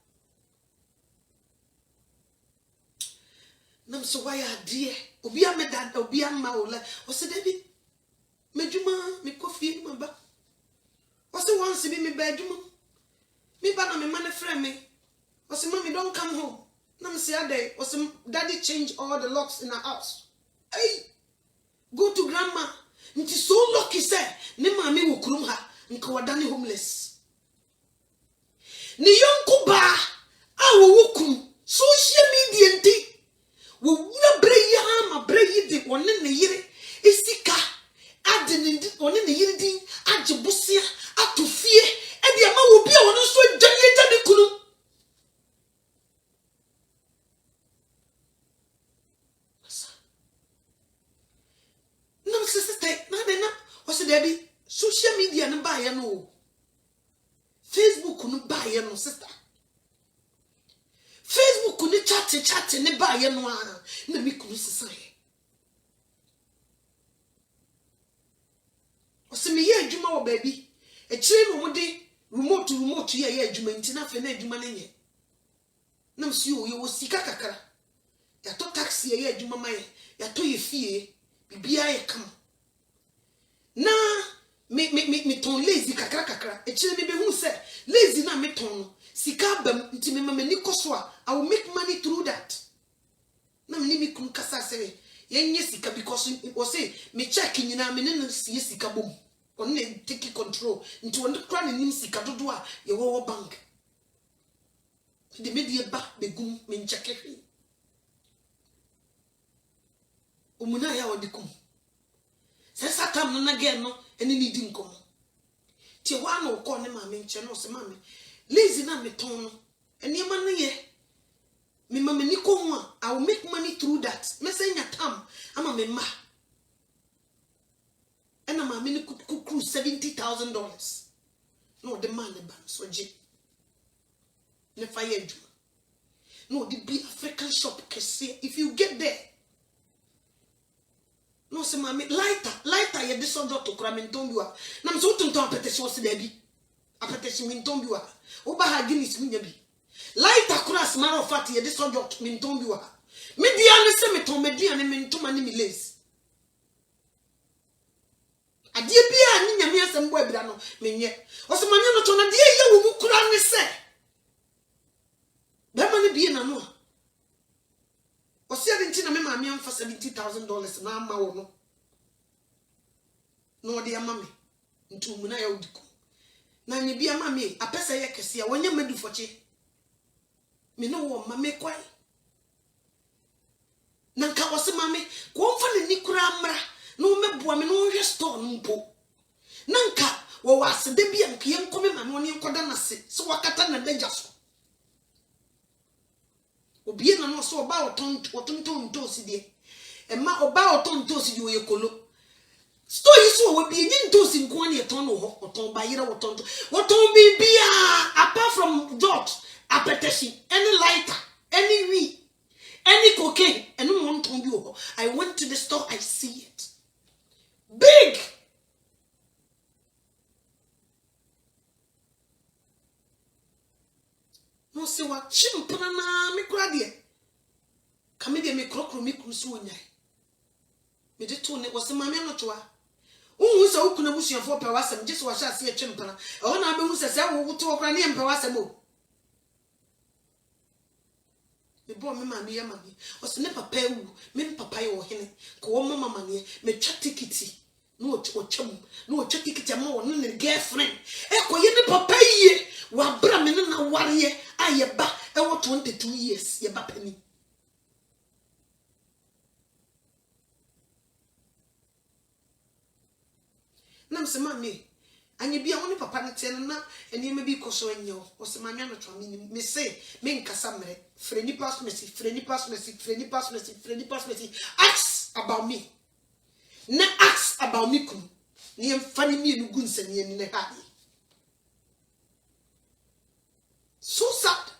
Nam so why dear obi am dad obi am ma ola o se debi medjuma me kofi ma ba o se once be me ba adjuma me ba na me man friend me o se mommy don't come home nam se ade o se daddy change all the locks in the house. Hey, go to grandma. Nti so lucky say ne maame wo kurum ha nka wadane homeless ni yonku ba a wo wokum social media ndi wo wura breya ma breyi de wonne ne yire esika ade ne ndi wonne ne yire din agibusia atofie e de ama wo bia wono so janye kunu no sister na what's the social media no buy no Facebook no buy no sister Facebook no chat ne buy no na me kunu sister what's me ye adwuma wo baby e kire no mo de remote ye adwuma ntina fe na adwuma ne ye na msi yo wo sika kakara ya to taxi ye adwuma maye ya to ye fie bibia ye kam na me ton lazy kakra e chire me be hu se lazy na me ton no sika bam nti me mama ni koso a I will make money through that na me ni me kun kasa se ye nye sika because o say me check nyina me ne sie sika bom on na take control nti on kra ne nim sika dodo a ye wo bank de me die ba be gum me ncheke hwe omuna ya wodikum sesa tam no na gen no eni ni di nkom ti wa na ukọ ne ma me nche no se ma me lazy na me ton no eni ma ne ye me ma me ni ko hu a I will make money through that me say nya tam ama me ma ena ma me ni kukuru $70,000 no the man ba so je ne fire ju no the be African shop kese if you get there no se mami lighter ye disodo to kura mentombiwa na mso tunton apetesi wose da bi apetesi mentombiwa wo ba ha Guinness munya bi lighter kura smart of fact ye disodo mentombiwa media ne se meton media ne mentoma ne miles adie bia ni nyame asembo abira no menye wose mami no to na die ye wo mu kura ne se be ma ne bie na no Osia binti na me maami amfa $70,000 na ama wo no de ama me ntumu na ya udiko na nye bia ma me apesa ye kese ya wonye madu foche me no wo ma me kwai na nka wose ma me ko mfa ne nikura amra no meboa me no hwe store no mpo na nka wo o was de bia nkie nkome ma me nkoda na se so wakata na danger so obi na no so oba otonto si de ema oba otonto si de oyekolo story so we bi nyi ntosi nko na eton no ho oton ba yire woton bibia apart from dot appetition any lighter any weed any cocaine and no one ton bi ho. I went to the store, I see it big. No se wa chimpana na me kura de kame de me krokro me krusu onyai me de to ne wo se mame no toa unhu se ukuna busuafo pe wasam je se wa sha se atwempana e ho na be hu se se wo to okra ne mpe wasam o me bo me mame ya mame o se ne papa ewu me papa ye wo hene ko wo mama ne me twa tikiti no o twam no o twa tikiti ma wo ne girlfriend e ko ye ne papa ye wa bra me na ware ayeba e wo 22 years ye ba pani nam se mame anye bia woni papa ne te na eni me bi koso enyo o se mame no twa me se me nkasa mere freni pass me ask about me na ask about me kum ni emfani mi enu gunse ni eni ne ha so sad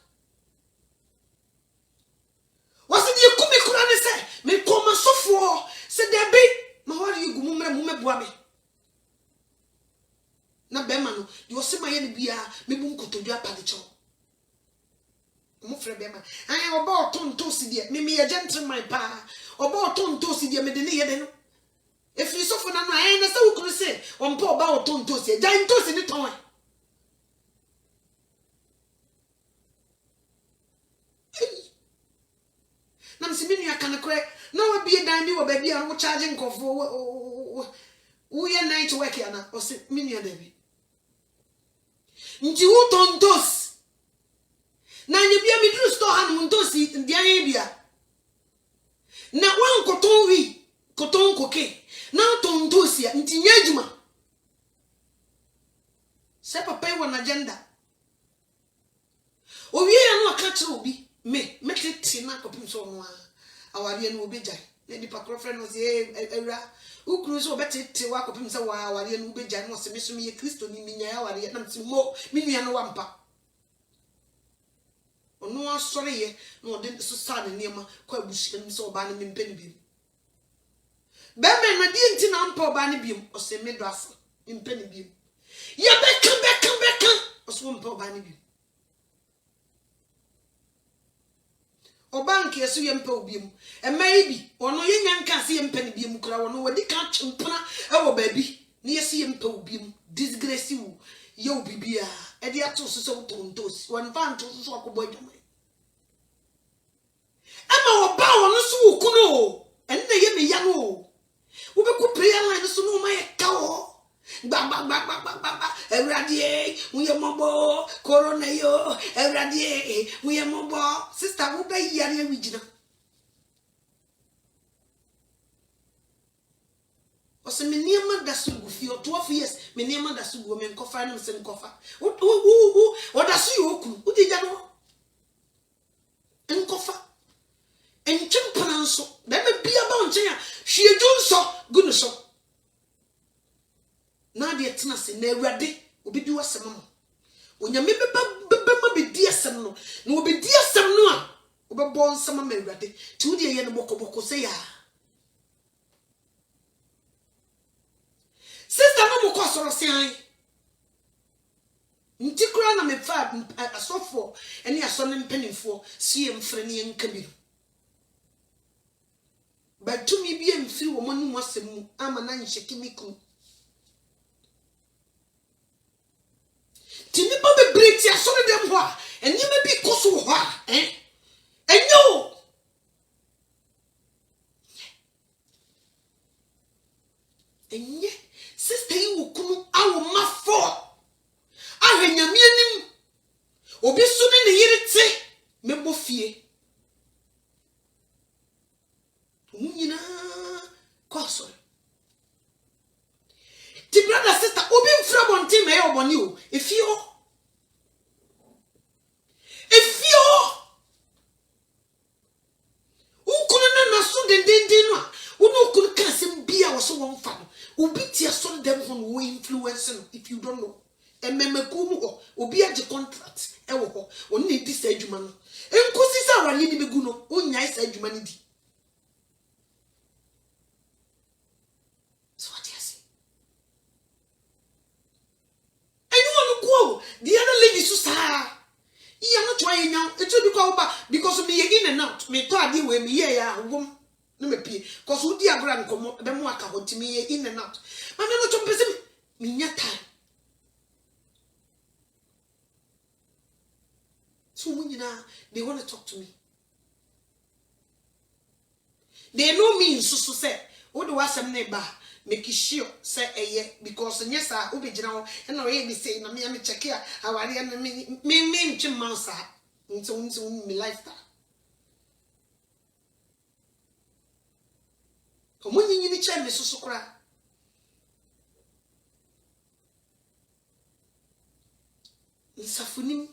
was it you kumi kurane se me koma sofo se de be ma wari you gumu mu mebua me na be ma no you se ma ye ne bia me bu nkotodua padicho mo frɛ be ma an oba otonto si de me ye gentleman pa oba otonto si de me de ne ye de no efiri sofo na no an na se wukuru se ompa oba otonto si ja nto si ni ton nam si minu aka nakore na wa bie dan bi wo ba bia wo charge nkofo wo ye night work ya na o se minu ya da bi nti wo tontos na nya bia mi dru store han montosi ndia ye bia na wan koton koke na tontosi nti nya adwuma se papa yi won agenda o wie ya no aka kire obi me tete na kopim so no aware no obejai na di pakro friend no se ewra ukuru so obetete wa kopim se wa aware no obejai no se me so me ye Kristo ni minya ya aware na mti mo mi nua no wampa onu asore ye no de so sa ne niema kwa abusu ni se oba ne mempe ni biem be me na di nti na mpa oba ne biem o se me do asa mempe ni biem ye beka o so mpa oba ne biem obank yeso yempa obiem emai bi ono ye nyanka se yempa ne biem kura wono wadi ka chimpana e wo baabi ne yesi yempa obiem disgrace wu ye obibia e de ato so tontos won van to so akobo adwuma ama oba wono so wukuno enne ye me ya no wo be ku prayer line so no ma ye ka wo ba everyday we mobo corona yo everyday we mobo sister wo be yare wigina o se me niema da sugu fi o 12 years me niema da sugu me nkofa no se nkofa o da su yo ku o di ja no nkofa enchimpana nso da me bia ba onchen a hwieju nso gunu so na de tena se na awurade obedi wasem mo onyame beba ma bedi asem no na obedi asem no a obebo nsem ma awurade ti wo de ye no bokoboko se ya sister no mo kwasoro se an nti kura na me fa asofo ene aso ne mpanimfo si ye mfre ne nka bi batumi bi emfiri wo mo no asem mu ama na nhyeki miku tini ba be breti asore dem ho a enyima bi koso ho a enyo enye sister yi wukunu awo mafo ahanyame anim obi so ne yirete mebo fie munyina kwaso ti brother sister obi mfra bonte boni o. If you ukuna na so den no a uno kun kasem bia wo so won fa no obi tie so dem ho influence no if you don't know ememeko mu ho obi age contract e wo ho oni ne di sa adwuma no enkosi sa wani ni begu no onyai sa adwuma ni di so what you say anyone go the other lady so sa you are not trying now. It will be called back because me in and out. Me to adi we me ya wom no me pie. Cause udi agra nkomo be mo aka hoti me in and out. But me no to pese me nya time. So munyina they want to talk to me. They know me so say what do wasem ne ba make sure say eye because nyesa obegina ho e na oye bi say na me check ya aware na me ntwem sa nti me lifestyle omunyi ni che me so kra nsafunim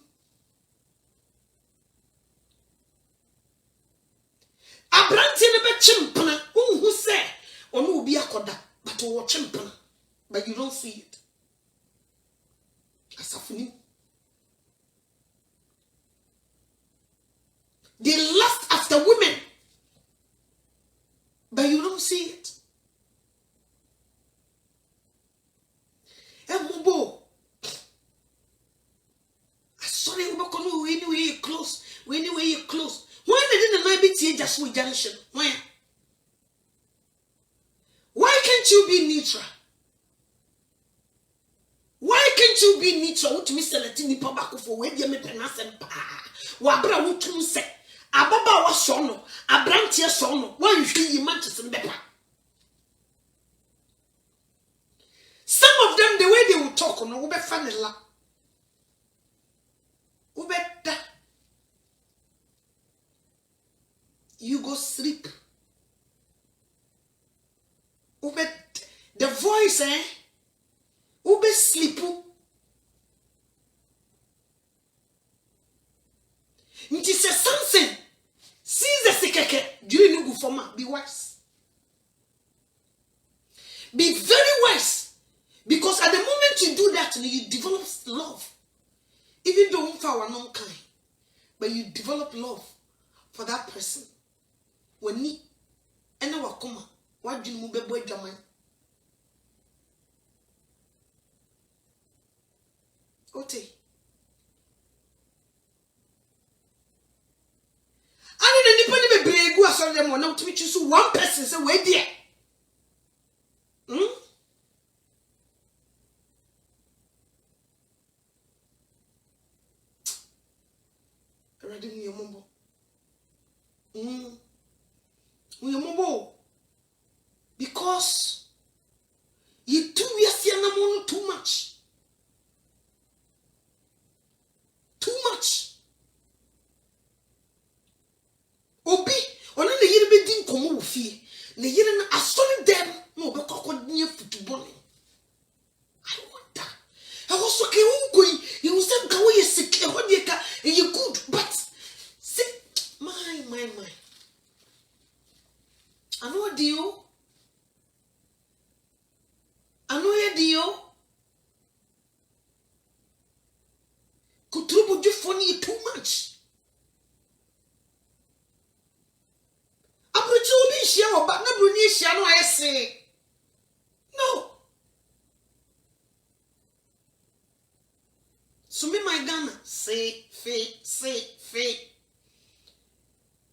abranti ne be chimpana unhu say onu obi akoda but wo chimpana but you don't see it asafuni they lust after women but you don't see it emubo sorry we go no anyway close when you close when they didn't know be just with junction why can't you be neutral? Why can't you be neutral? What me select ni pa back for we dey me penasem pa. Wa bra wotum se. Ababa wa so no, abrantie so no. Wan hwi yi matches mbepa. Some of them the way they will talk no, we be fanela. We be da. You go sleep. Ube the voice ube sleepu nti se something sees the sekeke during no go forma be wise, be very wise, because at the moment you do that you develop love even though unfa non kind but you develop love for that person when ni ena wakoma what do you move bebo adwaman ote ani na nipa ni bebre egu asori dem na utimi choose one person say we there ready me yombo yombo because you do we too much. Obi, ona ne yire be din komo wo fie. Ne yire na asori dem na obe kokko nye football. I want that. I was okay unko you say ka wo yesike ho de ka you good but see my I know deal. Kutrubu do funny too much. Abuchi obi hia oba na bruni hia no ayese. No. So me my Ghana say fe.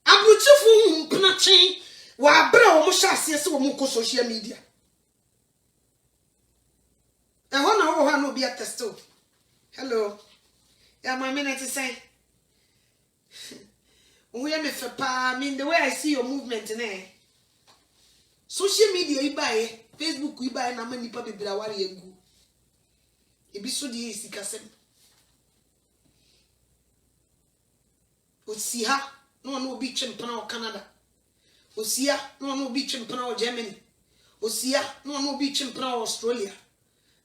Abuchi fu mpnachi wa bra o mo hya ase se wo mo ko social media. I want to know how to be a testo. Hello. Yeah, my minute to say. We are I mean, the way I see your movement in there. Social media, you buy Facebook, you buy, and I'm many people be aware you go. It be so the easy, Cassem. See her, no beach in Canada. Osia, no beach in Germany. Osia, no beach in Australia.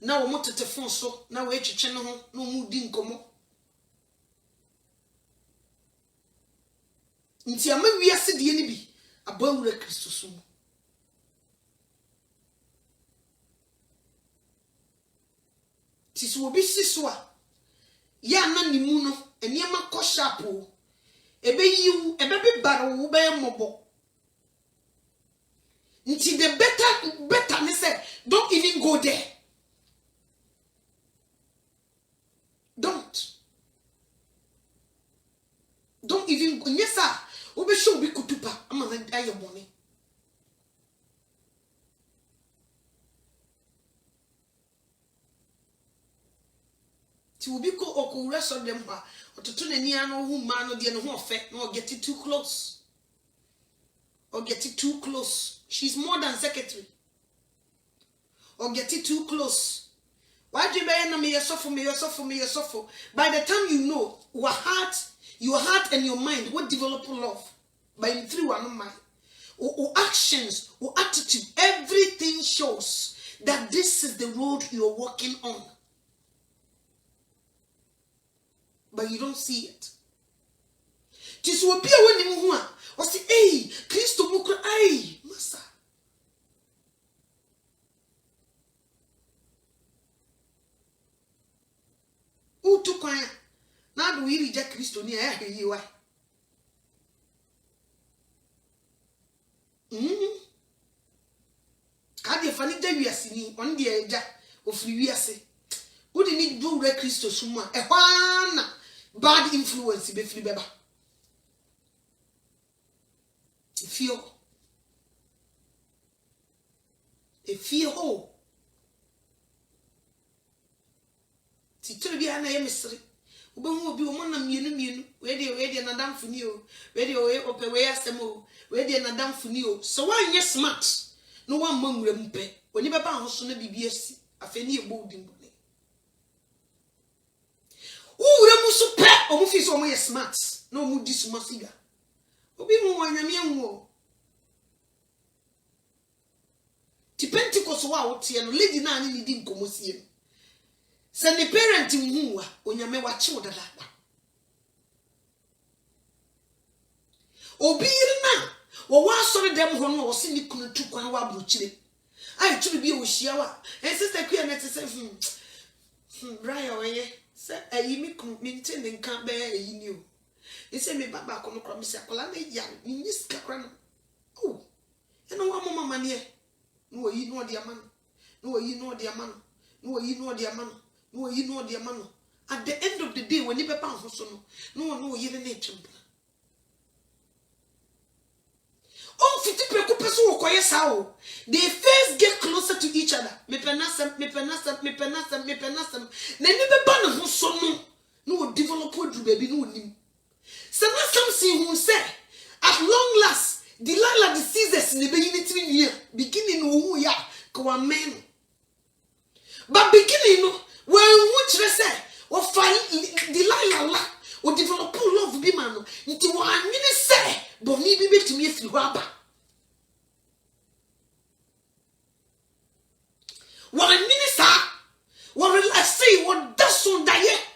na wo motete fon so na wo etwetwe no ho na wo di nkomo nti ama wiase de ni bi abawura Kristo so ti so obi siso a ya na nimu no eniema ko sharpo ebe yiwu ebe be baro wo be mobo nti the better me say don't even go there. Don't even go. Yes sir, obe show bi kutupa ama na aye bone. Ti obi ko okure so dem ha ototo nani ano hu ma no de no ho ofe no get it too close. Or get it too close. She's more than secretary. Or get it too close. Why do you buy me yourself? By the time you know your heart and your mind will develop love. By through one mind. Or actions, or attitude, everything shows that this is the road you're walking on. But you don't see it. Just will be a winning one. Or say, hey, Christo Mukra, hey, Massa. Who took on? Now do we reject Christo near you? Can you find it? We are seeing on the edge of free. Who didn't do the Christo Suma? A one bad influence be free, Beba. If you ho titiri bi ana yemesere obehu obi o mona mienu we de na damfuni o we de ope we asem o we de na damfuni o so wan ye smart no wan mamura mpe oni beba ho so na bibi asi afeni e bolding bone wura mu so pe o mu fi so mo ye smart no mu di suma siga obi mu wanyame anwu o ti Pentecost wa wote no lady na ani ni di nkomosie no se ne parent hu wa onyame wa che odada obi na wo wa sori dem ho no wo se ni kunu tu kwan wa brochire ai turu bi o hia wa en sister ku na te se Brian oye se ayi mi kun mi nte ne nkan be ayi ni o ese me baba ko no kro mi se akola na ya ni ska kra no oh eno wa mama mane e no yi no de amano no yi no de amano no yi no de amano no yi no de amano at the end of the day when you papa ho so no yi ne twempa on fiti preku peso wo koye sa o they first get closer to each other me penasam na ni beba no ho so no develop odu baby no nim so na something who say at long last Delilah the Caesars in the beginning year beginning who ya ko amen but beginning when which say o find Delilah la o develop love be man nti wo anwene say boni bi betumi afiri ho aba wo anwene sa wo relax say wo daso daye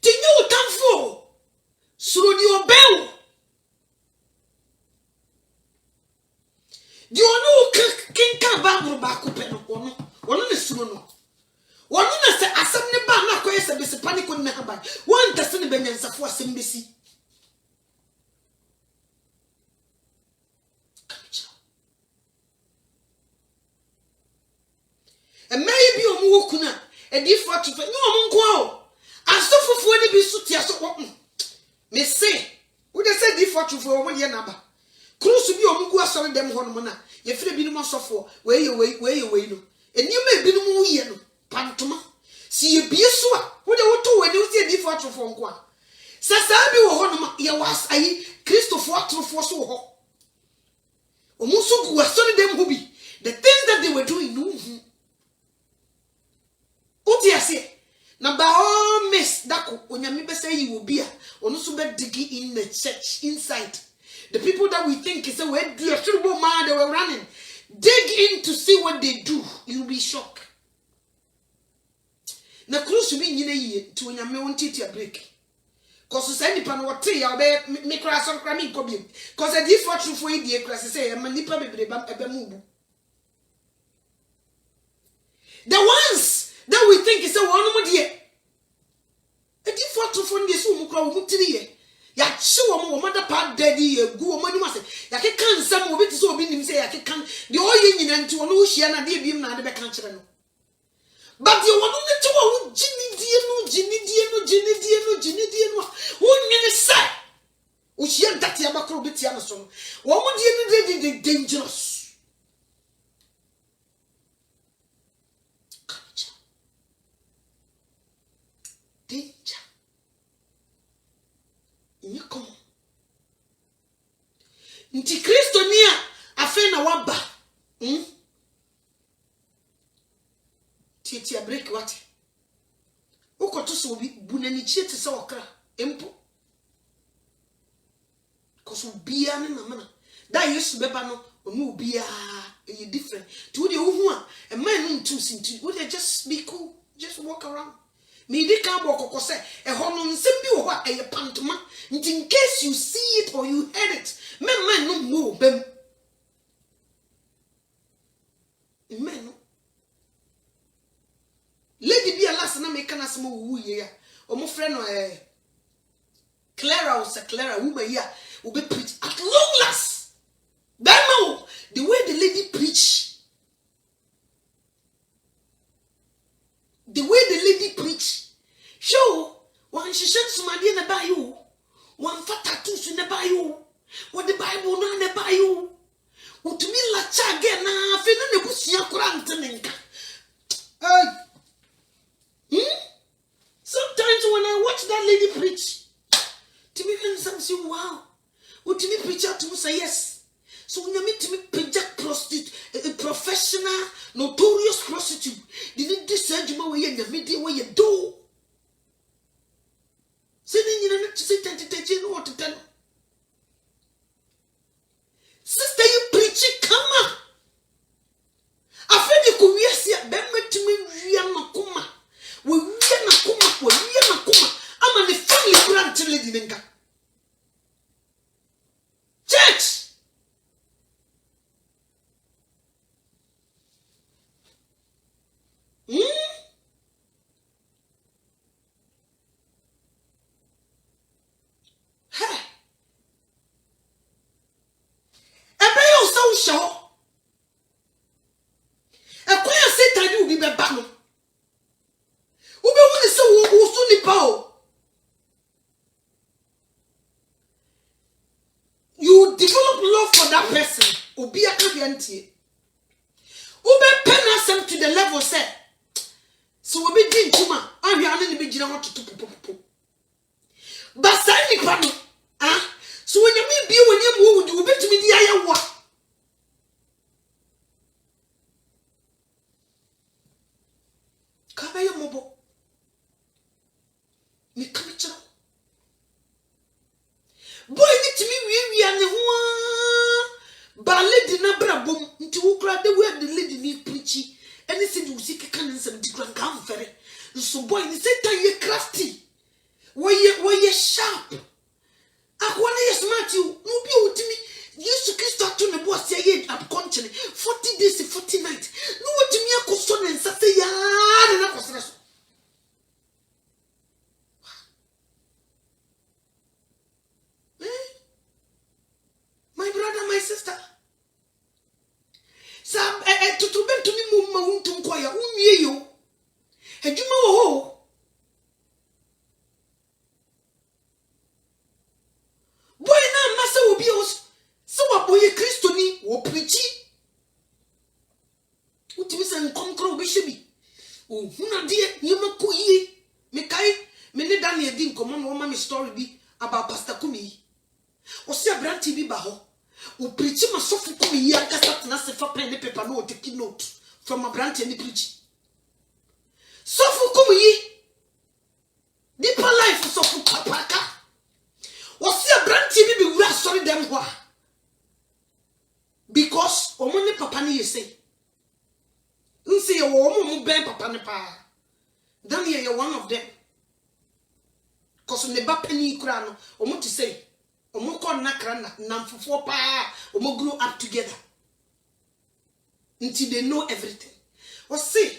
tinyo tamfo suro di obeo di onu kinka Bible ba ko pe no onu ne suro no onu na se asem ne ba na koye se bese panic on na ba won tase ne benyansafo asem besi e may bi omu wokuna e di for to ni omu nko o asofofo ni bi su tia so me say wo de say di for to for omu ye na ba krusu bi omu gu asori dem ho no na ye fire bi no asofo we ye no enima bi no mu ye no pantoma si ye bie so a wo de wo to we de wo si di for to for nko a sasa bi wo ho no ye was ayi Christopher atrofo so ho omu so gu asori dem ho bi the things that they were doing no uti ase na ba all miss dako onyame be say you will be a onu so be dig in the church inside The people that we think is a way they were running. Dig in to see what they do. You'll be shocked. Na cruise to be in to when you want to break. Because any pan what tea, I'll be me crash on cramming cobby. Because I did for true for the class say, I'm a nipper move. The ones that we think is a one more dear. A different to fund this woman called Mutiri. Ya show mother part daddy, go money must say. Ya can't some of it so being say, I can't the oil in and to an ocean and dear beam and the back country. But you want to Ginny, one minute, sir. Which young Tati Abacro bit Yamason. What would you do dangerous? Danger. You come. Nti Christo nia afe na waba. Tieti break what? Ukoto so bi bunani chie te se okra empo. Koso bia ne na mana. Da Yesu beba no onu bia e different. To the ohu a man no too sinti. Would they just be cool? Just walk around. Me di ka bokoko se e ho no nsem bi wo ho a e pantoma. Nti in case you see it or you heard it, men no mo bem. Men no. Lady be a last na make na some wu ye ya. O mo friend no Clara was a Clara woman here will be preach at long last. Then the way the lady preach. The way the lady preach. Show one she shed somebody in the bayou. One fat tattoos in the bayou. What the Bible no in the bayou. What to me la chage na feeling the bush yankurantenenka. Sometimes when I watch that lady preach, to me can say, wow. What to me preach out to say yes. So when you meet to me project prostitute, a professional, notorious prostitute, didn't decide you way in the media where you do. Sitting in a sit and you know what to tell. Sister, you preach it, come on. I feel you could yes, yeah, Bemma to me, Rianakuma. We Rianakuma. I'm a family grandchildren. Church. Hey. Ebe yo so show. Ekwa Satan will be beba no. Ube woni se wo so nipa o. You develop love for that person. Obi akabiantie. Ube pen to the level say. So we be din kuma. Ahwe ane ni be gina ho totopopopo. But say nipa no. So when you me bi when you mu ube tumi di ayawa. Ka ya mobo. Me kamcha. Boy ni timi wi ane ho ba lady na brabom nti wo kra the way the lady ni preachy anything you see can nsem di kran kan fere so boy ni Satan ye crafty we sharp akwana ye smart you no bi otimi Jesus Christ to ne boss ye up continent 40 days 40 nights no otimi akoso ne nsa se ya na akosere so. My brother, my sister. Sam to bend to me mumma untum kwaya unye yo. Ejuma ho. Boy na masa obi os. So aboye Kristo ni wo preachi. Utimi se nkonkro obi shebi. O huna de yema ko yi. Me kai me ne Daniel di nkomo no ma me story bi about Pastor Kumi. O se abranti bi ba ho. O preach ma sofu kumi yi akasa tena se fa pen ne paper no take note from a branch and preach. Sofu kumi yi deeper life sofu papaka. Was see a brand TV be sorry them why? Because omone papa ni say. Nse ye wo omo ben papa ne pa. Dan ye one of them. Cause ne ba pani kura no, omo to say, omo ko nakra na namfofo pa, omo grow up together. Until they know everything. Well, see,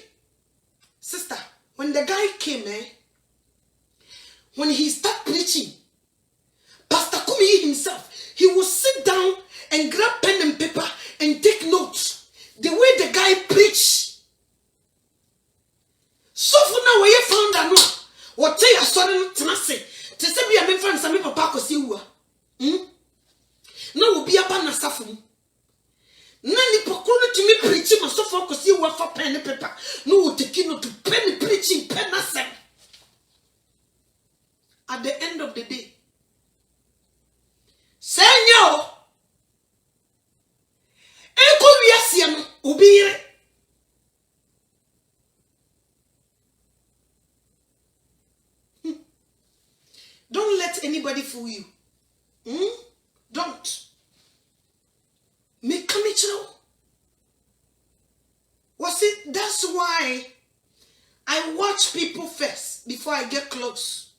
sister, when the guy came, when he started preaching, Pastor Kumi himself, he will sit down and grab pen and paper and take notes. The way the guy preached. So for now, we found that no. What say I saw them to say? To say be a man friend, some people pack us you. No, be a banner suffering. Nani pokolo to me preaching and so focus you were for pen and paper. No, taking no to pen preaching, pen nothing. At the end of the day, Senor, Eko Viasiano, Ubire. Don't let anybody fool you. Don't. Make come Was it? That's why I watch people first before I get close.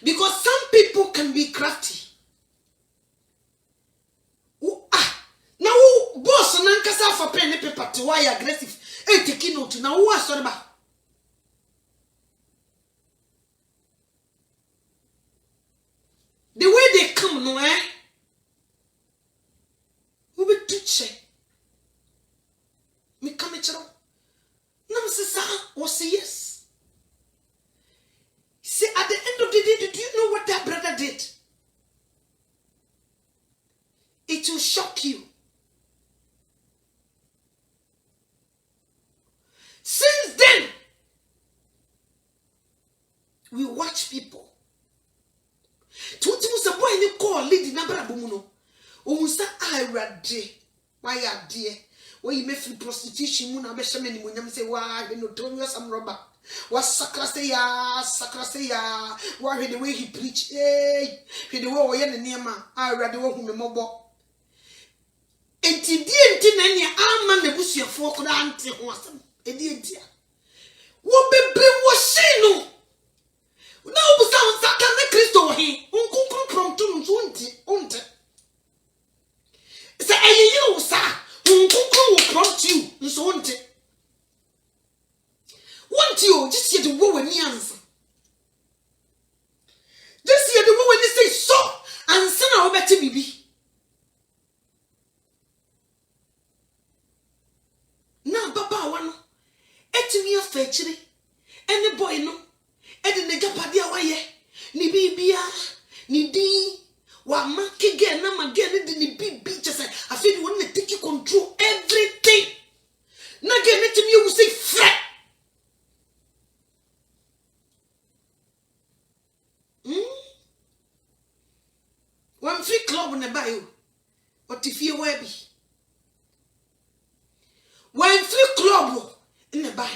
Because some people can be crafty. Now, boss, nankasa for pen and paper to why aggressive. Hey, take note. Now, what's all about? The way they come, no, who be teaching? Me come at you. Nam says, was yes. See, at the end of the day, did you know what that brother did? It will shock you. Since then, we watch people. Tuti musa boy ni call lady na bra bomuno. O musa irade. Why are dear? Why you make free prostitution mu na be hye mani munyam say why be notorious am robber. Was sakrase ya. Why the way he preach eh the way o ye ne niam a irade wo hu me mobo. Enti die na ne ama na busuafo ko da ante ho asem. Edi entia. Wo bebre wo shinu. Na obusa nsaka ne Kristo he unkunkun promptum unti say ayeyi usa unkunkun will prompt you nso unti o just hear the wo wani answer just hear the wo wani say so ansa na obeti bibi na baba wa no etimi afa chire any boy no edi ne japade awaye ni bibia ni di wa makige na magene di ni bibi just I feel you want to take control everything na get me to me you say fret one free club na buy you what if you we be one free club in the buy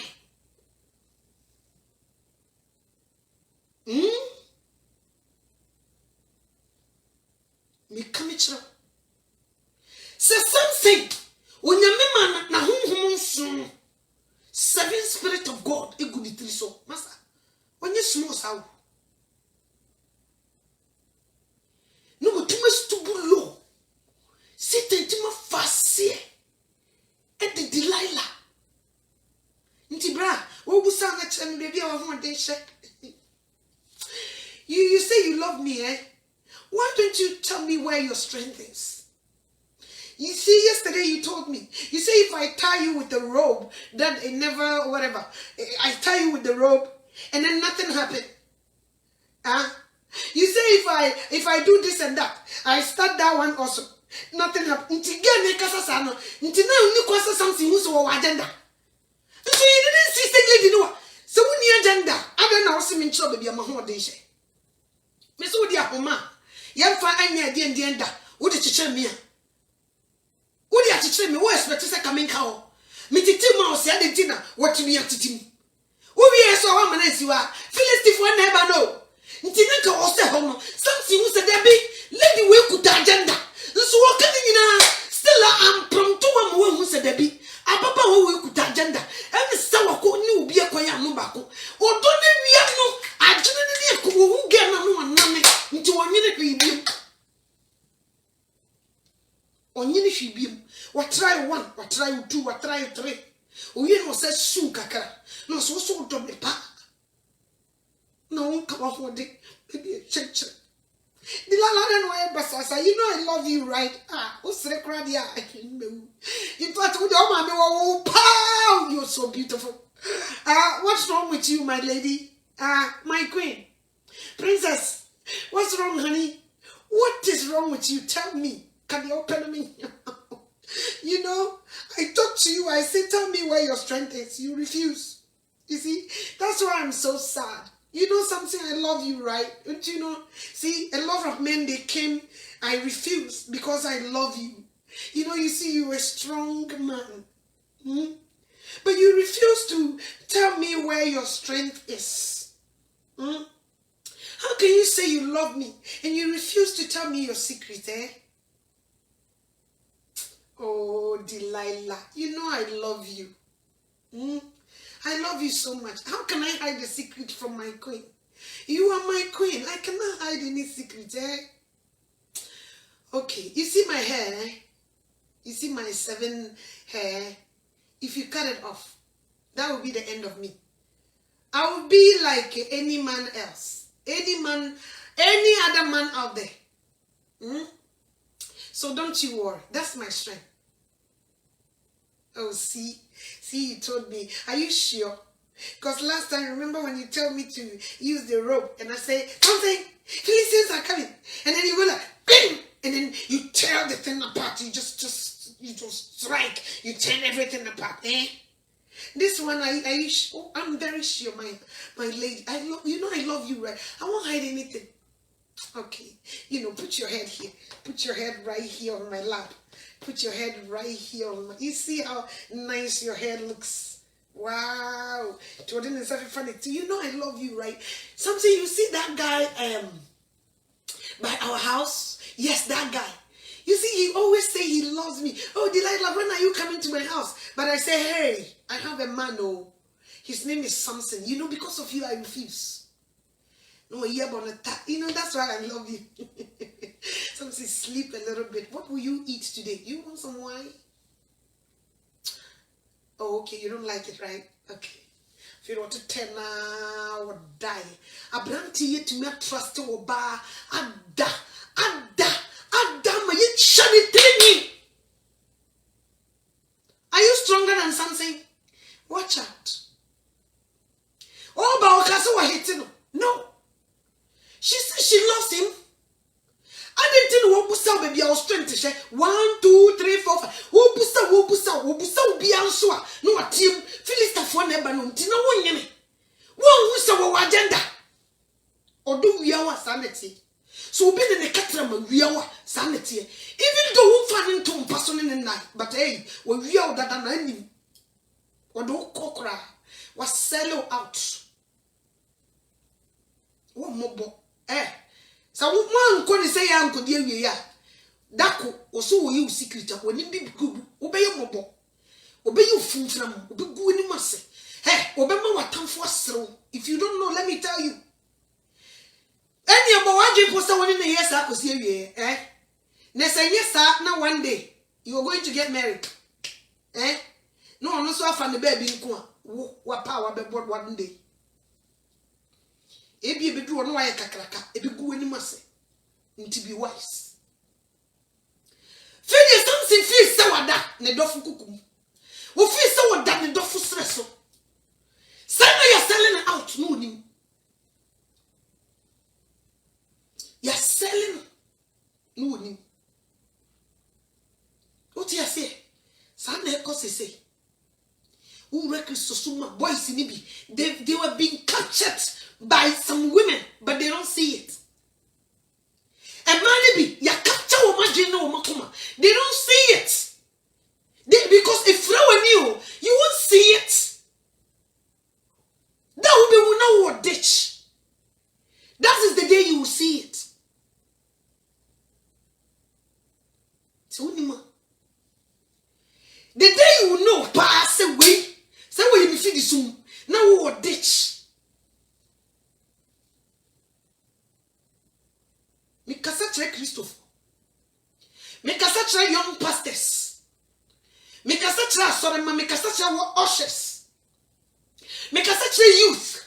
me come it say something when your man na hum seven spirit of God e good three so master when you small sao no but too much to bulo sit intima facie e de Delilah nti bra wo busa na chere me bia wo ho de hye you say you love me why don't you tell me where your strength is? You see, yesterday you told me. You say if I tie you with the rope, that it never, whatever. I tie you with the rope, and then nothing happened. You say if I do this and that, I start that one also. Nothing happened. Until now you question something who's our agenda. So you didn't see lady no. So when your agenda, I don't know what's in trouble. Be a mahon deshe. Miss Udia Homa. Yamfa anya di ndienda wo de chiche me a wo de achiche me wo expect say coming ka me titi ma o se adentina what me atiti wo wi eso wa mana siwa Philistine for never know Ntineka ose hono. Something who said there be lady we could agenda. So what can you still am prompt to one who said there be. Papa we could agenda. And the sour co new be a quiet no bacco. Or don't we have no agenda who get no one into 1 minute we be. On you she be. What try 1, what try 2, what try 3. O you know says su kaka. No so to be pa. No come off one day. Maybe check. The la no basasa. You know I love you, right? What's the crowd here? You thought with your mommy, oh pow, you're so beautiful. What's wrong with you, my lady? My queen. Princess, what's wrong, honey? What is wrong with you? Tell me. Can you open me? You know, I talk to you, I say, tell me where your strength is. You refuse. You see, that's why I'm so sad. You know something, I love you, right? Don't you know? See, a lot of men, they came, I refused because I love you. You know, you see, you're a strong man. But you refuse to tell me where your strength is. How can you say you love me and you refuse to tell me your secret, eh? Oh, Delilah, you know I love you. I love you so much. How can I hide a secret from my queen? You are my queen. I cannot hide any secret, eh? Okay, you see my hair, eh? You see my 7 hair? If you cut it off, that will be the end of me. I will be like any man else. Any man, any other man out there. So don't you worry. That's my strength. Oh, see, you told me. Are you sure? Because last time, remember when you told me to use the rope and I say, something, Philistines are coming. And then you go like, bing! And then you tear the thing apart. You just strike. You turn everything apart. Eh? This one, I'm very sure, my lady. I love you, right? I won't hide anything. Okay. You know, put your head here. Put your head right here on my lap. Put your head right here on my... You see how nice your hair looks? Wow. Jordan is very funny. Do you know I love you, right? Something, you see that guy by our house? Yes, that guy. You see, he always say he loves me. Oh, Delilah, when are you coming to my house? But I say, hey, I have a man, oh. His name is Samson. You know, because of you, I refuse. No, you know, that's why I love you. Something, sleep a little bit. What will you eat today? You want some wine? Oh, okay, you don't like it, right? Okay. If you want to tell now or die. I bring to you to me trust or bar. Ada, my shiny thing. Are you stronger than something? Watch out. Oh, but Okaso hitting. No. She said she loves him. I didn't know what Busa baby I was trying to say. 1, 2, 3, 4, 5. Wo Busa be answer. No a team. Philista for never no. Tina one yeme. One Busa wa agenda. Odo wiawa sanity. So be in the catrama wiawa sanity. Even though who fan into person in the night. But hey, we wiawa that an enemy. Odo kokra was sell out. One mobo. So one could say uncle dear ya. Dako or so you secret when you be good. Obey your mobo. Obey you fool from obey good in mercy. Hey, obey what time for so. If you don't know, let me tell you. Any about one drink was someone in the yes, I could see you, eh? Nessa, yes, sir, now one day you are going to get married. Eh? No, I'm not so often the baby in Kwa. What power be brought one day. Ebi be do no why kakraka ebi gu ani mase nti be wise feel something feel say wada ne dofu kukum wo feel say wada ne dofu stresso say no you're selling out no nim you're selling no nim what you say sa na e ko say who records suma boys ni bi they were being captured by some women, but they don't see it. And man, ya capture woman, no makuma. They don't see it. Because if flower knew, you won't see it. That would be no ditch. That is tre Christopher. Make us such a young pastors. Make us such a sorry, make us such a ushers. Make us such a youth.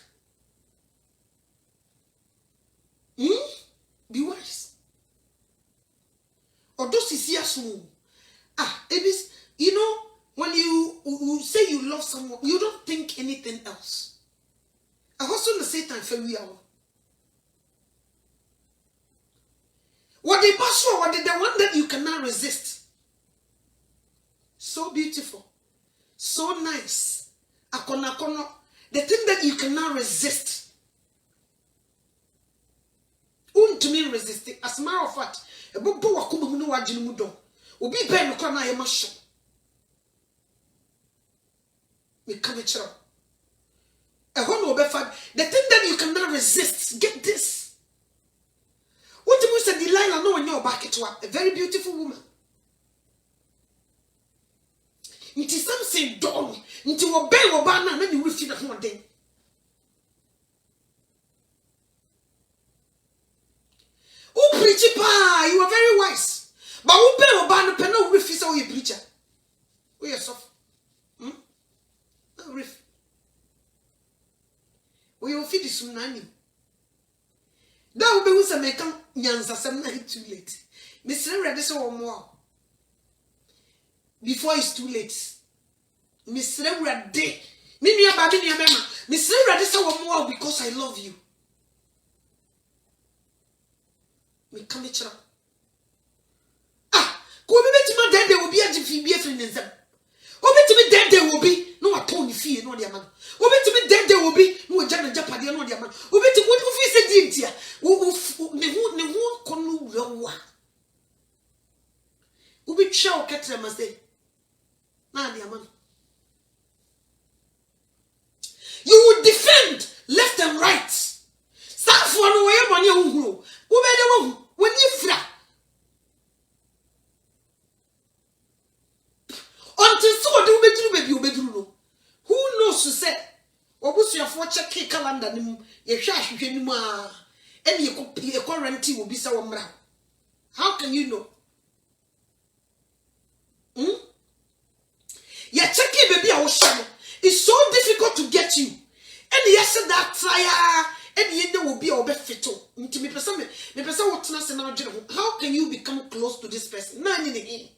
Be wise. Or those is here soon. It is, you know, when you say you love someone, you don't think anything else. I also the Satan for we are. What the pastor, what the one that you cannot resist. So beautiful, so nice. Akonakono, the thing that you cannot resist. To me resist it. As a matter of fact, a book wakumu no wajimudo. Obi ben no kwana ye masho. Me come a chiro. A one will be fun. The thing that you cannot resist. Get this. What do you say Delilah know when you're back to her? A very beautiful woman. It is something done. Into a bell or banner, and then you will feel that one day. Oh, preacher, you are very wise. But who pay or banner penal refuse or you preacher? We are soft. Riff. We will feed this nani. That will be with a make Nyansa 7 night too late. Mr. Ready so more. Before it's too late. Mr. Ready. Mimi Ababini Amema. Mr. Ready so more because I love you. Me come each other. Go be to my dad, there will be a GP friend in them. Obe to me dead there will be no upon the fee, no dear man. Obe to me dead there will be no Jana Japadi, no dear man. Obe to what if he said, dear, who can no Obe chow catcher must say, nah, dear man. You would defend left and right. Start for no way on your own. Obe the one when you flat. Until so do baby no. Who knows to say? Obusu ya for check calendar nim ye hwa hwehwe nim a ene ye currency will be sa wo mra. How can you know? Ya check baby a wo hwe. It's so difficult to get you. And yes that try and ye will be obefito. Nti me person what na se na odwene ho. How can you become close to this person? Na ni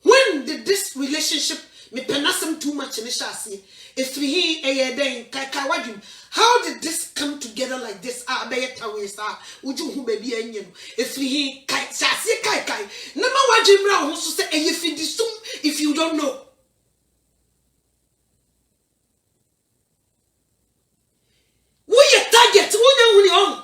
when did this relationship me penasem too much in shasi? If he then kai how did this come together like this? Would you who baby enyen? If he kai shasi kai nama wajimra who say if you don't know. Who your target? Who on?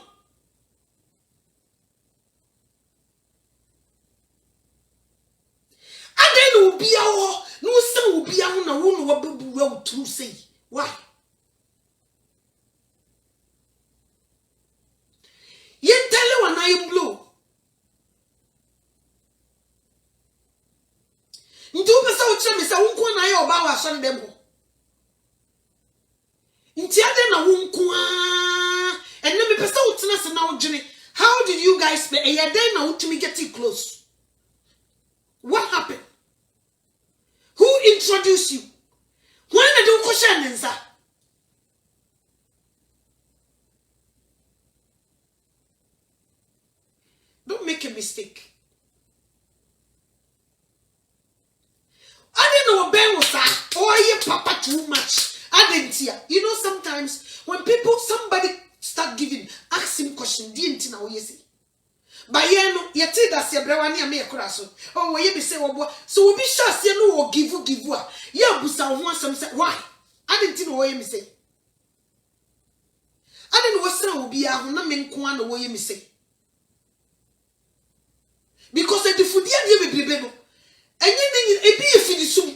Will be our no son will be on a woman what be well to say. Why? Yen tell you when I am blue. Ntu be sa uche me sa wonko na ye oba wa so dem ho. Nti ade na wonko a enne me pesa utena se na odwene. How did you guys play? E ye den na utumi get it close. What happened? Who introduced you? When I do question, don't make a mistake. I didn't know Ben was oh yeah, papa too much. I didn't hear. You know, sometimes when somebody start giving, ask him question, didn't know what you say. Bayeno yeti da se brewani ame ekura so oh we be say wo so obi sha se no wo give a ya busa ho asem say why I didn't know what you say I didn't know sra obi a ho na me nko an wo you say because the food ya be bebrebe no enye ebi efidi sum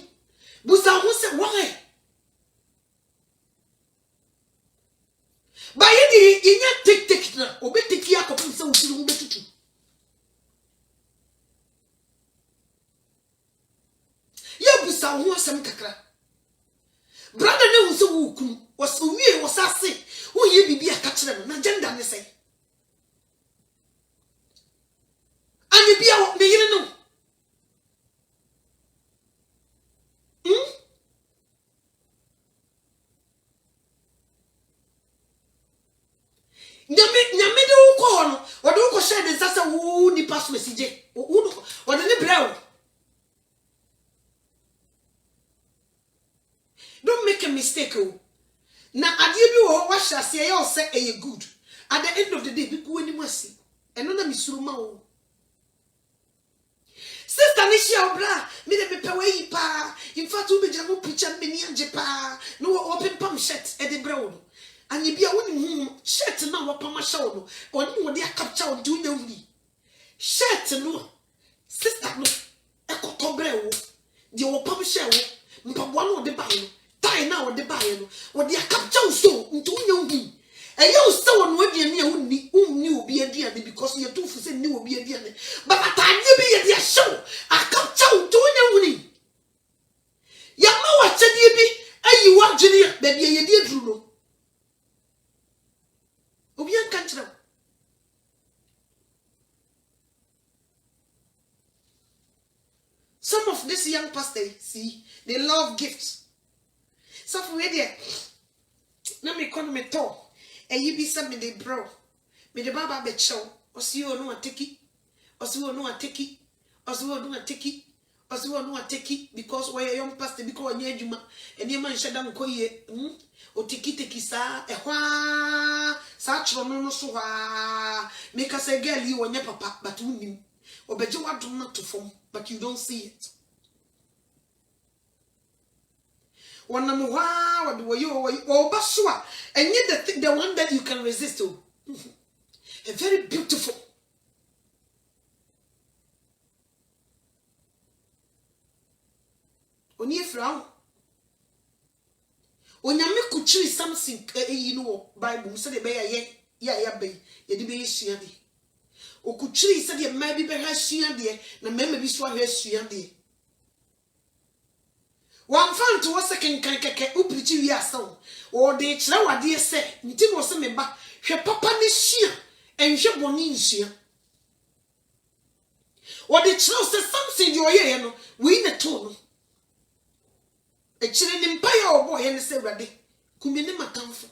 busa ho say why bayedi inya tik na obi tiki akopim say wo ho betutu Yabusa who some kakra. Brother ne so wukum was uwie was ase. Wo ye bibia ka kire no na gender ne say. bia me yire no nyame de wo ko no wo de wo ko share de sasa wo ni pass message wo de ne brawo. Don't make a mistake. Na adie bi wo wa hyase ye o say e good. At the end of the day, people any mercy. And no na misuruma o. Sister ni shia obra, me de bepe we pa. In fact, we be jamo picture me ni anje pa. No open palm shirt e de bra wo. Anye bia woni hu shirt na wo pama sha wo no. Oni wo de capture wo du nya wuri. Shirt no. Sister no e kokko bra wo. De wo pam sha wo. Mpaboa no de ba wo. Tai na wo de ba ye no. Wo de capture so ntu nya wuri. And you still on what you knew be a dear because you're too for saying new be a dear. But at time you be a dear show. I come chow to your winning. Yama what you be, and you want Junior, baby, a dear Druno. Obian country. Some of this young pastors, see, they love gifts. So for there, let me call me talk. And you be some me de bro. Me de baba be chow. Or see you no a tiki. Or see you no a tiki. Or see you no a tiki. Or see you no a tiki. Because why a young pastor because near Juma. And your man shadam koye. O tiki sa. E hwa. Sa no so wa. Make us a girl you on your papa. But you mean. Or bet you want to not to form. But you don't see it. One number what do you or basua and yet the one that you can resist to a very beautiful only frown when you make could choose something you know Bible said the bear yeah bay ye de be suade o could choose said the maybe be has suade na maybe so has suade. One fan to a second can uprichi we are so, or the chlowa dear say, Nitin was a member, she papa this sheer, and she bonin sheer. Or the chlow says something your ear, we in a tone. A chilling empire or boy and say ready, Kuminima comfort.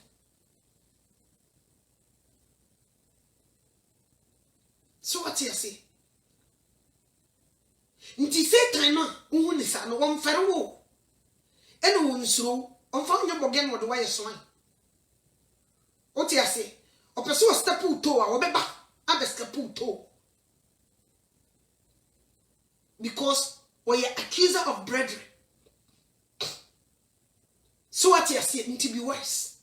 So what you say? Nti say time, unisa no one farrow. And won so on found your bogan or the wire swine. What you say? Or pursue a step to or beba, a step to. Because we are accuser of brethren. So what you say to be worse.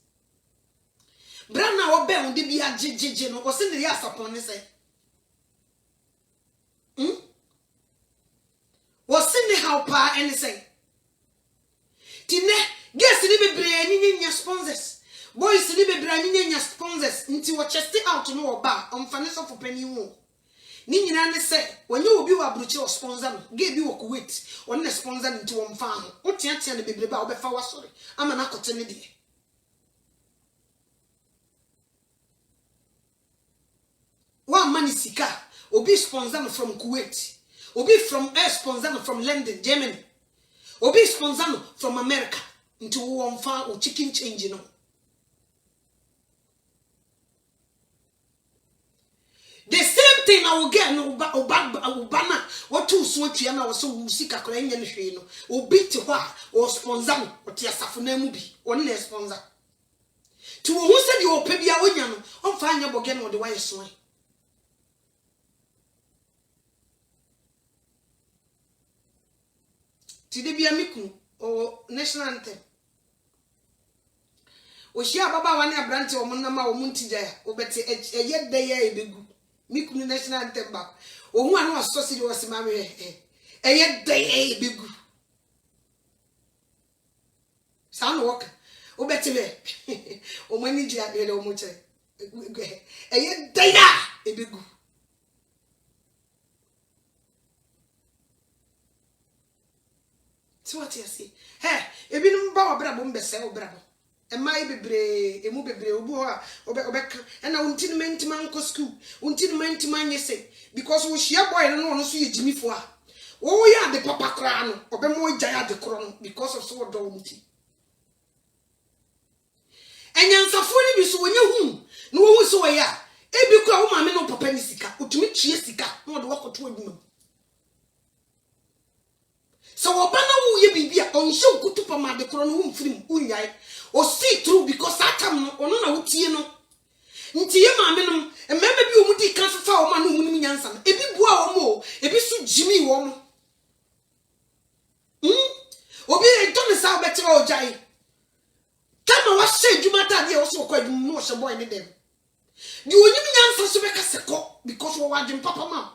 Brana or bell de be a jijin or send the ass upon the say. Was sending how pa anything. Tine, guess ni be brani nya sponsors. Boys ni be brani nya sponsors. Nti wo chest out no oba, omfane so for penny wo. Ni nyina ne se, wanye obi wa abruchi o sponsor no, ge bi wo Kuwait, won na sponsor nti wo mfa ho. Wo tiatia ne bebre ba wo be fa wa sori. Ama na kote ne de. One money sika, obi sponsor no from Kuwait. Obi from air sponsor no from London, Germany. Obi sponsor no from America into one farm or chicken change, you know. The same thing I will get no Obama. What two sweet and I was so sick a Korean no or beat to her or sponsor or Tiasafune movie or ne sponsor. To who said you pay your own on fine your bogan or the wire swine. Today be a miku or national anthem. O share baba one a branch or monama or muntija or better a yet day a big miku national anthem back. Or one was sausage was married a yet day a big sound walk. O better or many jar or much a yet day a big. So what you say? Hey, if you don't bow a brabo, be say, brabo. Emma bebre, emu bebre, obuha, obeka, and I won't man to man go school, won't man to man say, because we share boy and no see Jimmy for. Oh, yeah, the papa crown, or be more jaya the crown because of so daunty. And yan safoni be so when you no so ya. Ebi kwa wo mame no papa ni sika, otumi tue sika, no de wakoto adwuma. So oba na wo ye bibia, onhye okutu pa ma de kro no wo mfirim, unyai. O see through because atam no ono na wotie no. Nti ye mame no, emema bi omudi kan fefa wo ma no munim nyansa no. Ebi bua wo mo, ebi so jimi wo mo. Obi e don sa obeti o jai. Kama wa she adwuma ta de wo so kwa adwuma no wo she boy ne dem. The only nyansa so beka seko because wo wadwen papa ma.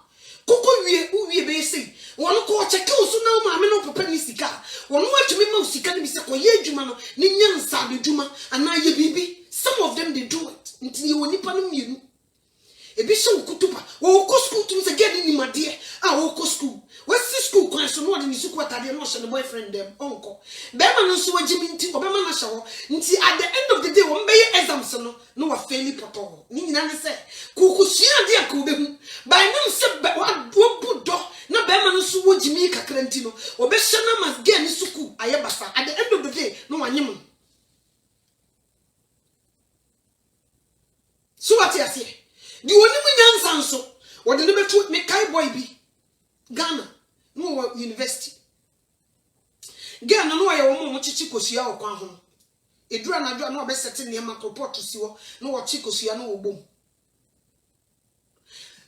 Koko wie be say. Wonu ko check so na ma me no papa ni sika. Wonu atumi ma sika ni bi se ko ye adwuma no ni nyansa de adwuma ana ye bibi. Some of them they do it. Nti ye woni pa no mienu. Ebi so kutupa. Wo ko school tum se get ni made. Wo ko school. We see school kwan so no de ni suku atade no hye boyfriend dem onko. Be ma no so wagimi nti obema na hye ho. Nti at the end of the day wo be exams no wa fail poto. Ni nyina ne se kukusua de akubehu. By nam se wa budo na be ma no so wagimi kakra nti no. Obe hye na mas get ni suku aye basa. At the end of the day no wanyem. So what you say? The only nyansa nso wo de ne betu me kai boy bi Ghana no university Ghana no ya wo mo chichi kosua okwan ho edura na dua no be sete ne ma report si wo no wo chi kosua no wo bom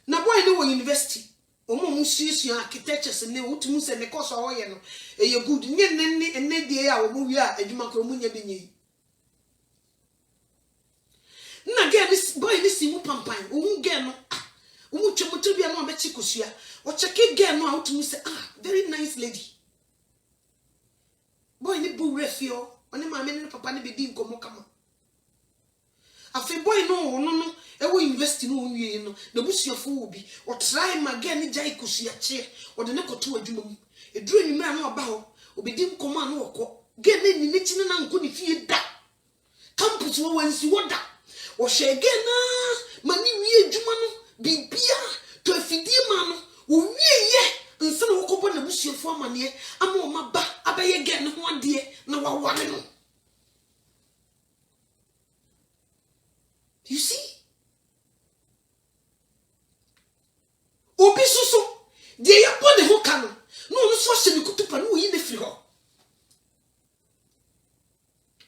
na boy no university o mo mususu architecture ne wotumu se ne course o ye no e ye good nye ne die a wo mo wi a adwuma kro mu nya benyi na get this boy this mu pampan o mu get no umu chemutu bia no abechi kosua o check again no out to say very nice lady boy ni bu refio oni ma me ni papa ni be di nkomo kama afi boy no e wo invest no onwie no na busuafo obi o try ma again ni jai kosua che o de ne koto adwuma mu eduru nyimra na oba ho obedi nkomo na okọ gen ni ni chine na nko ni fie da campus wo wansi wo da o shege na mani wie adwuma no bibia to afidie ma no wo wieye nsa na wokobo na busuafo amane ama o maba abaye ge ne ho ade na wawale no. You see obi suso de ya bone ho ka no no so hye ne kutupa no yi ne firi ho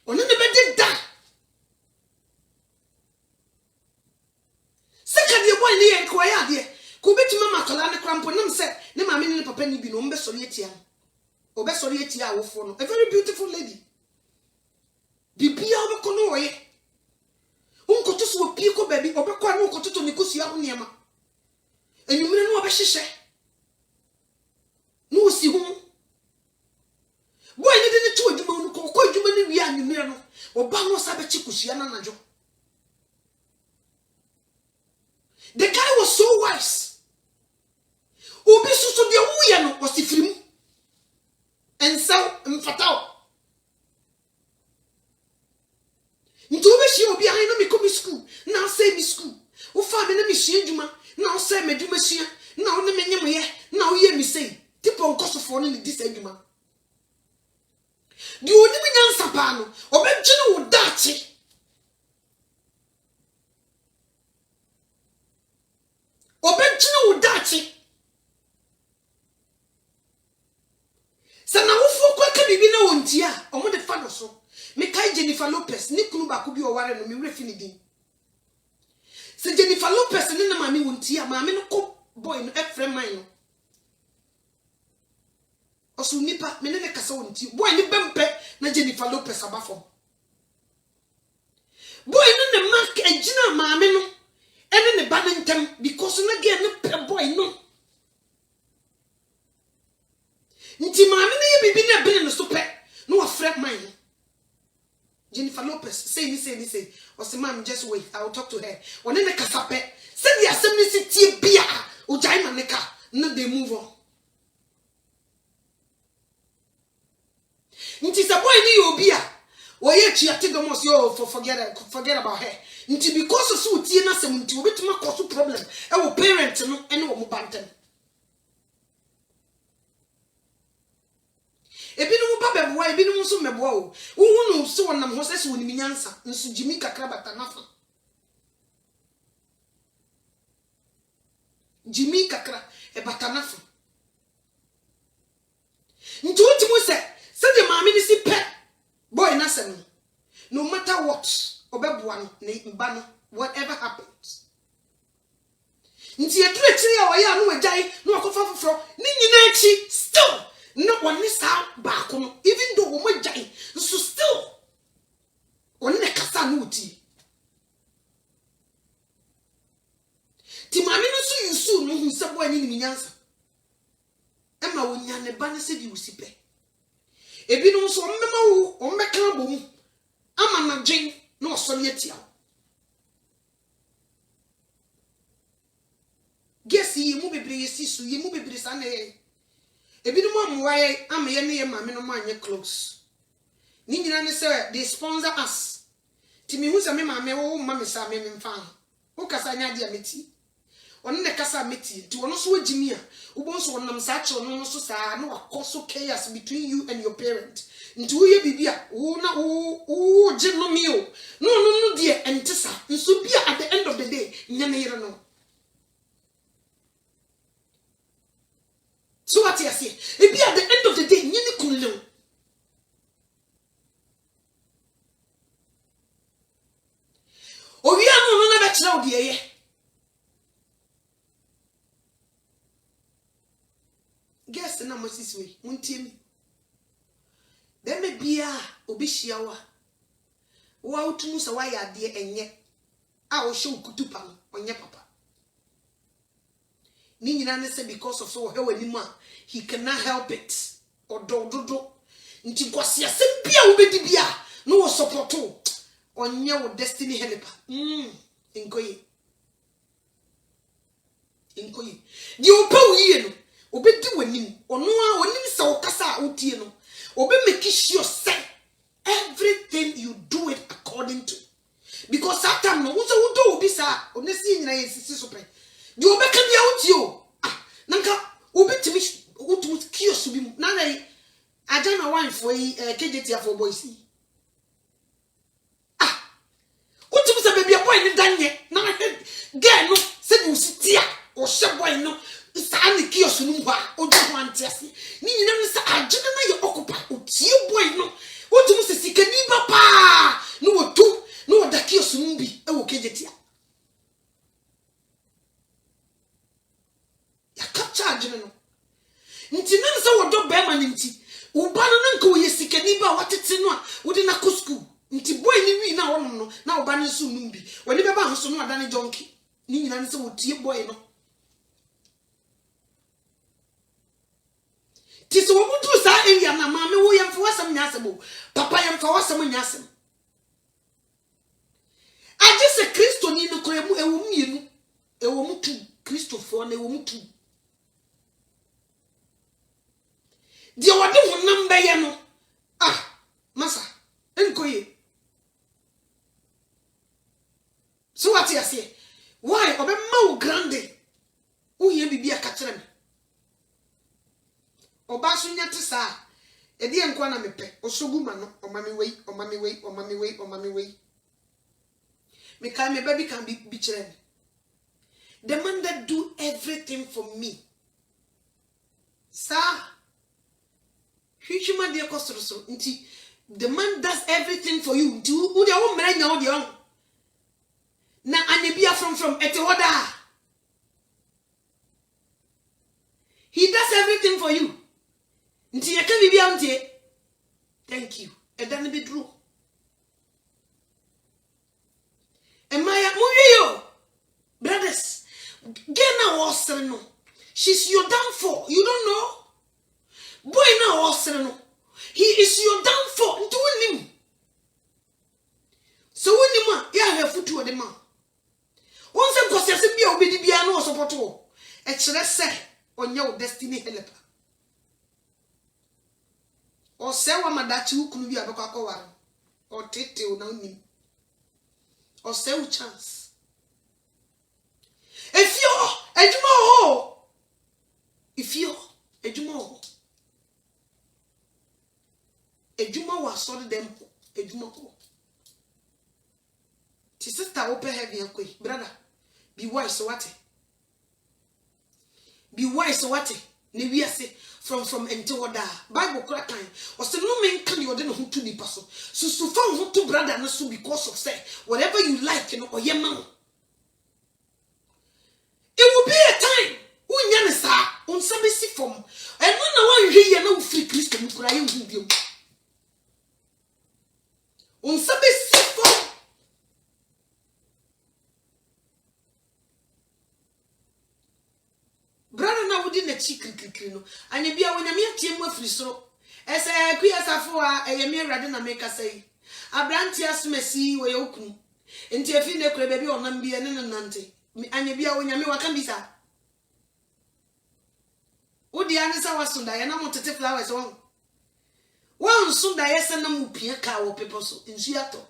ono ne bede da second boy ni en ko ya de ko beti mama kola ne krampo nam se ne mama ne papa ni bi no mbe sori etia obe sori etia awofo no a very beautiful lady bibia obeko no oye unkoto so opie ko baby obeko na unkoto to ne kosua ho niema enumire no obehyehyɛ no osi ho boy ne de ne to adwuma no ko adwuma ne wi anumire no oba no sa bechi kosua na najo. The guy was so wise. Obi suso de wuye no osifrim. Ensa mfatao. Nti obi hye obi ahan na me komi school, na say me school. Wo fa me na me hye adwuma, na wo say me adwuma hye, na wo ne me nyem ye, na wo ye me say. Tipo nkosofo no ne dis adwuma. Di oni me nyansa pa no, obedwene wo dachi. Obenchina udachi sana wofo kwa ka bibi na wontia omo de fa no so me kai Jennifer Lopez ni kunu ba ko bi o ware no me refi ni din se Jennifer Lopez ni na mami wontia mami no ko boy no efrem man no osu nipa me ne kasa wontia boy ni bempe na Jennifer Lopez abafo boy no ne mark agina mami no ene ne banentem because na ge ne pe boy no nti maame na ye bibi na bene no so pe no wa frɛ man Jennifer Lopez say o say ma'am just wait I will talk to her one ne kasa pe say the assembly tie bia o jai maneka no they move on nti sa boy ni obi a wo ye she ate the most yo forget about her. Nti because of so tie na sem nti obetuma cause problem. E wo parent no ene wo bantam. Ebinom ba beboa ebinom so meboa o. Wo hu no so wonam ho sese woni nyansa nso jimi kakra bata nafa. Jimi kakra e bata nafa. Nti utimu se the maami ni si pe boy na sem no matter what obeboa no na mba no whatever happens. Nti edure kiri ya oya no wajai no akofa foforo ni nyina echi still no one is out back on even though we wajai so still one ne kasa no uti ti maami no so yusu no hu se boy ni nyansa ema wonya ne ba ne se di usipe ebinom so mmema wo ommeka bom ama na dwen na osori atia gesi mu bebre yesisu ye mu bebre sa na ye ebinom amwaye ama ye ne ye maame no anye close ni nyina ne se they sponsor us ti mi hu se me maame wo mama sa me mfa wo kasa nya dia meti on ne kasa meti ti wono so wagimi a wo so wonam sa che no so sa na wakoso chaos between you and your parent nti wo ye bibia wo na wo je no mi o no die entisa nso bia at the end of the day nya ne yere no so what you say e bia at the end of the day nya ne kunle o wi anu no na be kira o de ye guess na mo sisi we muntie mi dem me bia obi hia wa utumu se wa ya de enye a wo hye ukutupa no onye papa ni nyina ne se because of so he wani mu a he cannot help it odododo nti kwase ase bia wo bedi bia no wo support onye wo destiny helper inkoyi di opa wiye no obedi wanim ono a onim se wo kasa utie no obe make sure say everything you do it according to because that time no wo do obi sa onesi nyina yesisi so pe di obeka bia utie o nanka obi timi utu kiosu bi na na aja na wan for KJT for boys utu se baby boy ni danye na girl no se bi usitia o she boy no sa ni kiosu no mba ojo ho antiase ni nyina no sa aja na ye occupy utie boy no utu se sikani papa no wotu no da kiosu no bi e wo KJT ya capture aja no nti nan se wo do be ma nti uba no nanka wo ye sikani ba watete no a wo de na ko school nti boy ni wi na wonom no na uba no so numbi woni be ba ho so no ada ne jonki ni nyina no se wo tie boy no ti so wo mutu sa area na maame wo yemfa wasam nyasebo papa yemfa wasam nyasem aje se Kristo ni no kora mu ewo mienu ewo mutu Kristofo na ewo mutu dia wade honam beye no masa enkoye so what you say why obe ma wo grande wo ye bibia ka kire me oba so nya te sa e de enko na mepe osogu ma no omame wei me kai me baby can be kire me the man that do everything for me sir Hwihwima de kosoro nti the man does everything for you nti wo de wo mra nya wo de on na anebia from etewoda he does everything for you nti ye ka bibia ntie thank you edan be dru emaya muyo brothers gena wasre no she's your downfall you don't know boy na wasre no he is your downfall nti wonim so wonim a ya hafutu ode ma wonse kwasiase bia obedi bia na support wo e kire se onye wo destiny helper o se wa madachi ukunu bia bekwa kwaware or tete o na nim or say chance if you ejuma ho if you ejuma ho ejuma wa so dem ejuma ho ti sister open heavy akoi brother be wise what be wise what ne wiase from entewoda bible kura kan o se no men kan you de no to nipa so fa ho to brother na so because of say whatever you like you know oyema it will be a time unya ne sa on sabe si from and no na wan hwe ye na free Christian kura ye hu biom on sabe si from brother na wodi na chikirikiri no anya bia wonyame atie mu afiri soro ese kuyasafo a eyeme awrade na meka sei abranti asmesi we okunu enti afi ne kure bebi onam bia ne nante anya bia wonyame waka bisa wodi ane sa wasunda ye na motete flowers won sunda ye se na mupia ka wo pepo so nsu ato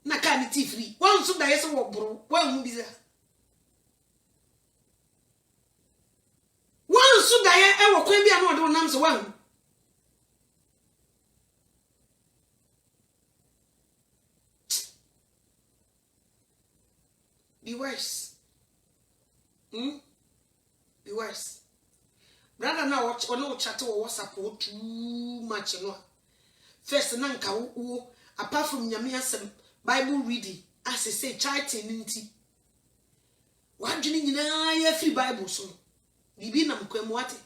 na ka ni ti free won sunda ye se wo bro won hu bisa won sunda ye e wo kwan bia na ode wonam so won be worse. Be worse. Brother now watch or no chat or WhatsApp or too much no. First nanka wo apart from nyame some Bible reading as I say charity ninti. Wan dwene nyina ya free Bible so. Bibi na mkwem wate.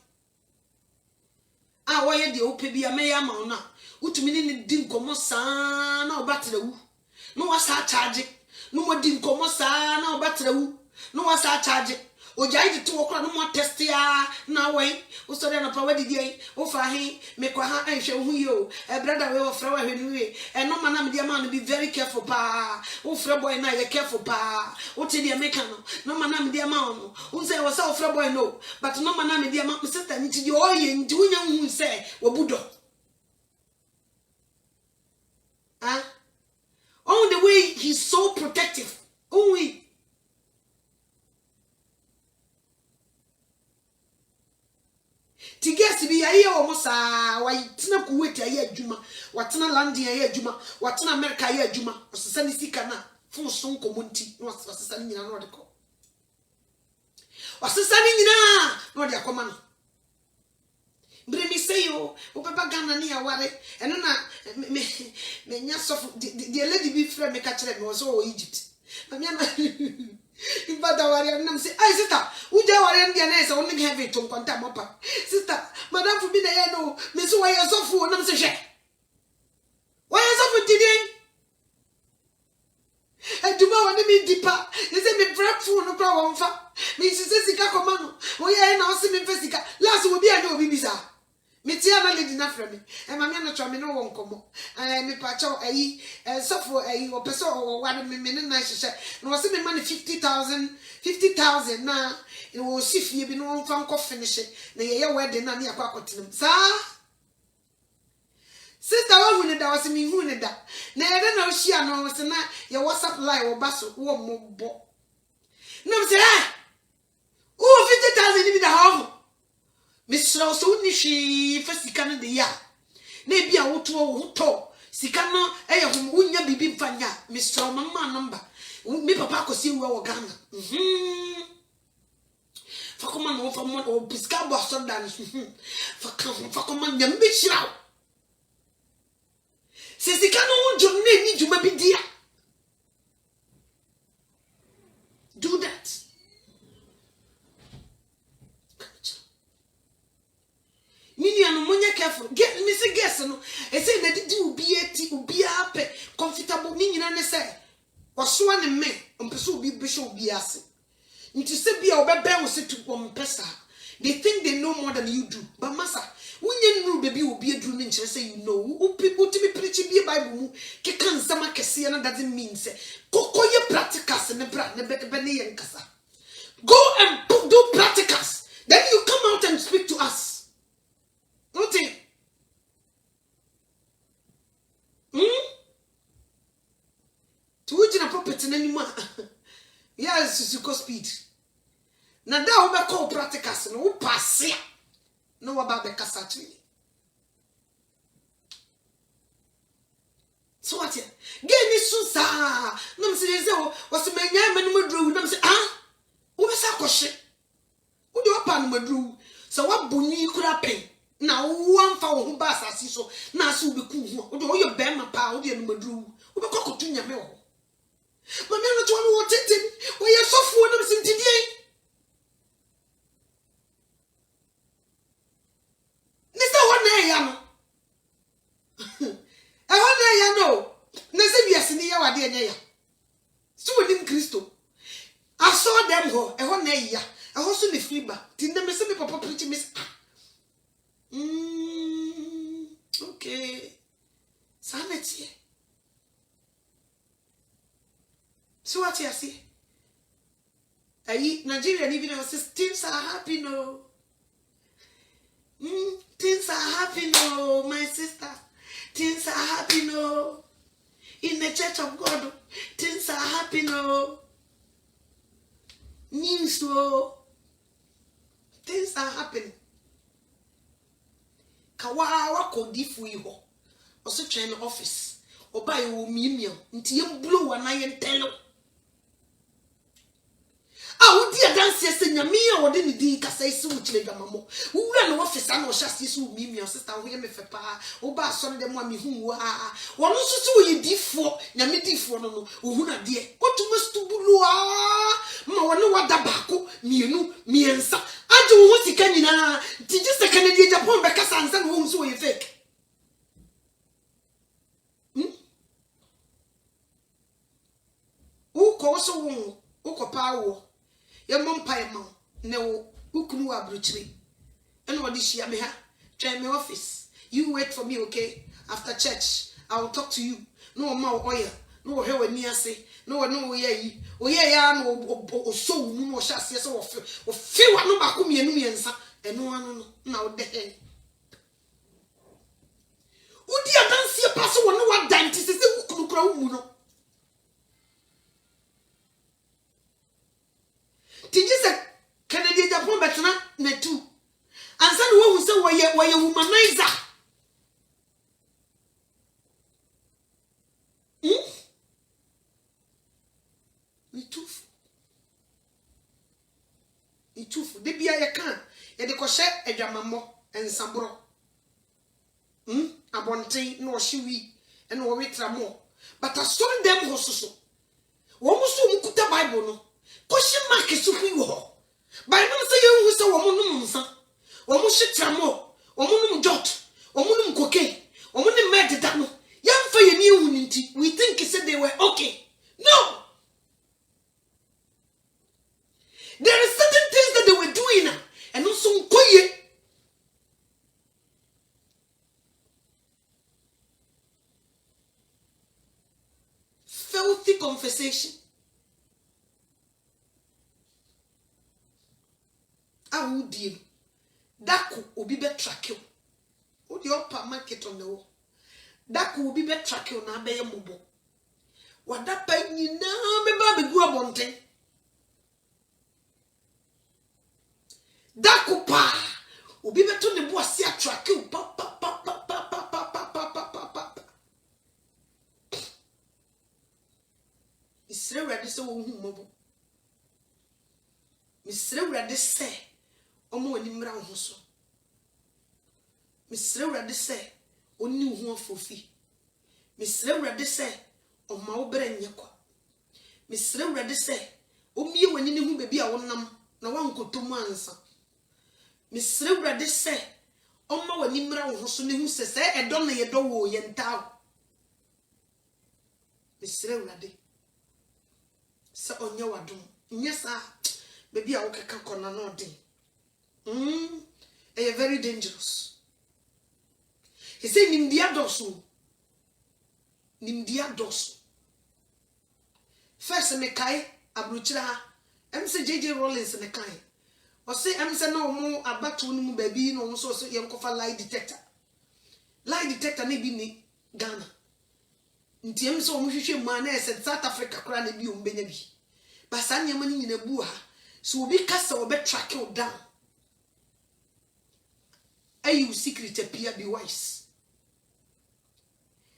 Ah wo ye de ope bia me ya ma na. Utumi ni di nkomo saa na obatere wu. No wasa charge. No mo di nkomo saa na obatere wu. No wasa charge. Ojai di to okra no mo test ya na we wo so na pa wadi die wo fa he me kwa ha anhwe hu yo e brother we wo fra wa hwe ni we e no mana me dia man be very careful pa wo fra boy na ye careful pa wo te dia make no mana me dia man no wo say wo say wo fra boy no but no mana me dia man me sister ni ti di o ye ndi wo nya hu say wo budo on the way he's so protective we tigesi bi aye o mo saa wa tena Kuwait aye adwuma watena London aye adwuma watena America aye adwuma osesa ni sika na fun so nkomonti no osesa ni nyina no de ko osesa ni nyina no de akoma no bre mi say o papa Ghana ni aware eno na me nya sof the lady bi frɛ me ka kyerɛ me wo so Egypt na me na Ibada wari nam say ai sister uja wari ndia na esa woni heavy to nkonta mopa sister madam fu bi na ye no me so why so fu nam say hwe why so fu tidin aduma woni mi dipa ye say me break fu no kra won fa me sise sika koma no wo ye na o se me fa sika last wo bi a no obi bisa me tia na lady na fra me e ma me no twa me no won komo me pa cha ayi sofo ayi o peso o wa me na hye no wo se me man 50,000 na wo sifie bi no won fa nko finish na ye wedding na ne akwa akotenam sa sister wa hu ne da wo se me hu ne da na ye na o hia no wo se na ye WhatsApp line wo baso wo mobo na me se o 50,000 ni bi da ha Mr. so ni hwi fa sika no de ya na bia wo to wo to sika no eye ho unya bibi mfanya Mr. mama number me papa akosi ewu wo Ghana fa koma no fa mo o piska bo so dan fa koma nyam bi hira se sika no wo jo na ni juma bi dia do that. Mini anu monya careful get me say guess no e say na didi ubi ape comfortable ni nyina ne say waso ne me ompeso obi be show obi ase nti se bia obebe wo se tu ompesa they think they know more than you do but masa wunye nuru baby obi eduru ne nkire say you know people to be preach bi Bible mu ke kan sama kese na doesn't mean say kokoye practicals ne bra ne be ne yen kasa go and do practicals then you come out and speak to us. Nothing. anymore. Yes, you go speed. Na da ube call practicals no pass ya. No about the casachini. So what here? Get me susa. No say was me nya me dru. No say ube sa kwhye. Wo de opa no madru. So what boni kura pen. Na wo amfa wo ho ba asase so na ase ube ku ho. Wo de oyo be ma pa wo de no madru. Ube kokotu nyame wo. Mama no to wo tete. Wo ye sofu wo no sintidie. Nisa wona ya no. Wona ya no. Na se biase ni ya wade enya ya. So wonim Kristo. I saw them ho. Wona ya. Eho so ne friba. Ti na me se me papa preach me. Okay. Sanity. So what you see? Nigeria even says things are happy no. Things are happy no, my sister. Things are happy no. In the church of God, things are happy no. Means so. Things are happening. Kawawa kodifu iho. Also train office. Oba yo mimio. Nti yem blow wana yen telo. Udi adanse se nyame a wode ne di kasa isi wo kire gamamo wura no office na o hyase isi wo mimi o sister wo ye me fepa wo ba so de mo a me hu wa wono so so ye difo nyame difo no no ohu na de otumo stubulu ma wono wada baako mienu miensa age wo sika nyina ti ji se Canada Japan be kasa ansa no wo so ye fake ko so wo ko pa wo ye mompa ye ma ne wo ukunu wa bruchiri eno wodi hia me ha try me office you wait for me okay after church I will talk to you no ma oya no he wani ase no ye ya no so mu no hia ase so wo fi wa no ba ko mienu miensa eno anu no na wo de he udi adanse pass wo no wa danti se ukunu kura wo mu no Tijisa Canada Japan betna na tu. Ansa no wo se wo ye humanizer. Itufu. De bia ye kan. Ye de ko hye adwamammo ensabro. Abonten no hyewi ene wo wetra mo. But asori dem ho soso. Wo muso mukuta Bible no. Koshi mark sufi wo. Bible say you say wo munum nsa. Wo mu hyetra mo. Wo munum jot. Wo munum cocaine. Wo munum med da no. Yamfa ye ni hu nti. We think he said they were okay. No. There are certain things that they were doing and also nkoye. Filthy conversation. Awudie daku obi be track you odi opa market on the wo daku obi be track you na be mobo wada pa nyina me ba be gu abonten daku pa obi be to ne bo ase track you pa isre ready so wo hu mobo misre ready say omo ani mra ho so misre wrade se oni hu afofi misre wrade se o ma wo bere nyekwa misre wrade se o mie wani ne hu bebi a wonam na wankotomu ansa misre wrade se o ma wani mra ho so ne hu se edo na yedo wo ye ntaw misre wrade se onye wadom nyesa bebi a wo keka kona no den they are very dangerous. He said, Nimdia dosu. First, me kai abruchira. MC JJ Rollins me kai. O say MC no mo abatu ni mu baby no so yem kofa lie detector. Lie detector ne bi ni Ghana. ntiem so omhwehwe mu ana ese South Africa kra na bi ombenya bi ba sa nyema ni nyina bu ha so obi kasa obe track you down ayu secret appear be wise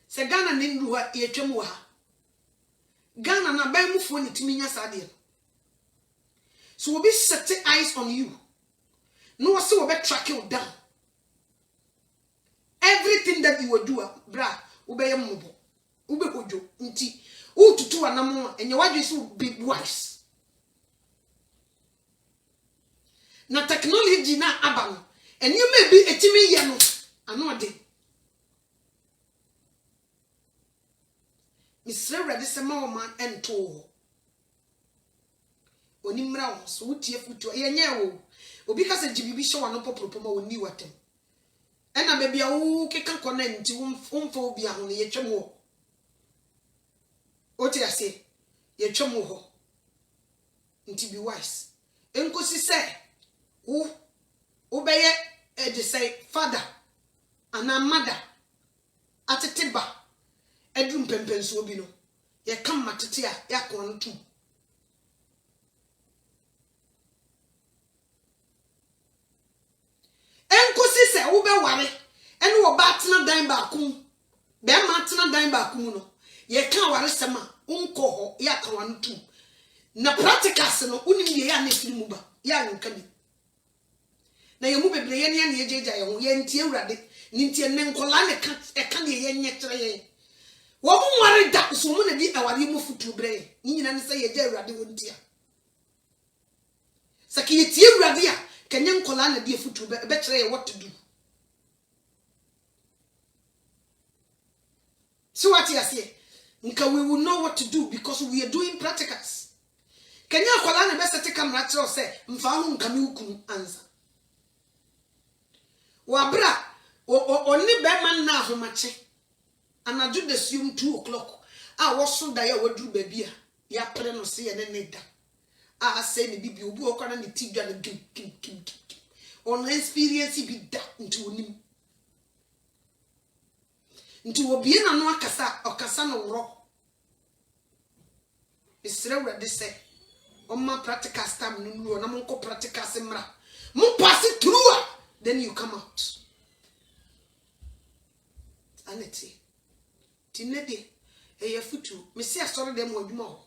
se Ghana ne ndu ha yetwem wo ha Ghana na ban mu fo ni timinya sade so obi set eyes on you no wase obe track you down everything that you will do bra obeye mmobo ube hojo nti ututu anamo enye wadwe so be wise na technology na aba no enye bi etimi ye no ano ade misre ready se ma o man ento oni mra wo so utie futu yenye wo obi ka se jibibi hye wa no popropo ma oni watem ena be bia wo keka connect umfa obi aho ne yetwem wo oti ase yetwem wo nti be wise enkosi se wo beye de say father ana mother atetiba edrum pempenso obi no ye kam matete a yakon no tu enkosi se wo be ware ene wo ba tena dan ba kum be ma tena dan ba kum no ye kan ware sema unko ho yakon no tu na practicals no unim ye ya na filimu ba ya nka bi na ye mu bebre ye ne ye jeja ye ho ye ntie urade ni ntie ne nkola ne ka e ka ne ye nyetre ye wo mu ware da so mu na di aware mu futu bre ni nyina ne se ye jeja urade wo ntia saki ye tie urade a kenye nkola na di futu be kire ye what to do so what you say nka we will know what to do because we are doing practicals kenya akola na be sete camera kire o se mfa ho nka me ukunu anza wabra oni be man na ahomache anaju de sium 2 o'clock a woso da ya wadru ba bia ya pre no se ye ne da a say ne bibi obi okwana ne tidwa ne kim on experience bi da nti onim nti obi na no akasa no woro isre wrede se omma practical stam no nuo na monko practical semra mo pass it through then you come out aneti tinede eya futu me se asore dem wadwuma ho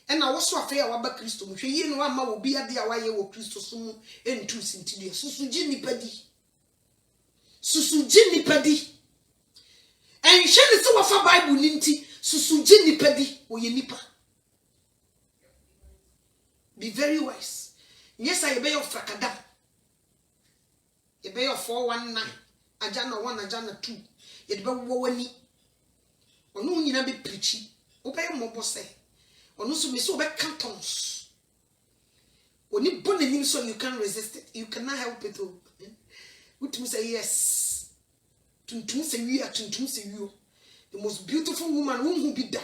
ena wo so afa ya waba Kristo mo hwe yi no ama wo bia de a waye wo Kristo so mu entu sintide susuji nipadi enhwe ne se wafa Bible ninti susuji nipadi wo ye nipa be very wise yes I be your frakada ye be your 419 ajana 1 ajana 2 ye de be wo wani onu nyina be preachi wo be mo bose onu so me so be cantons oni bonanim so you can resist it you cannot help it all utum say yes tuntum say we are tuntum say you the most beautiful woman who be da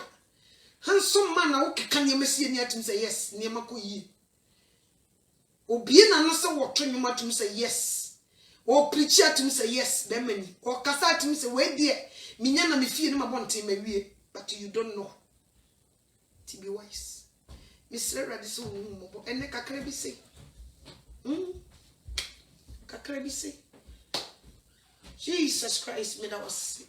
handsome man na okeka ne masie ni atum say yes ne makoyi obi na no se woto nyuma atum say yes o preach atum say yes be mani o kasa atum say we de minya na me fie no mabonte mawie but you don't know to be wise Mr. Radiso mo ene kakra bi say kakra bi say Jesus Christ me that was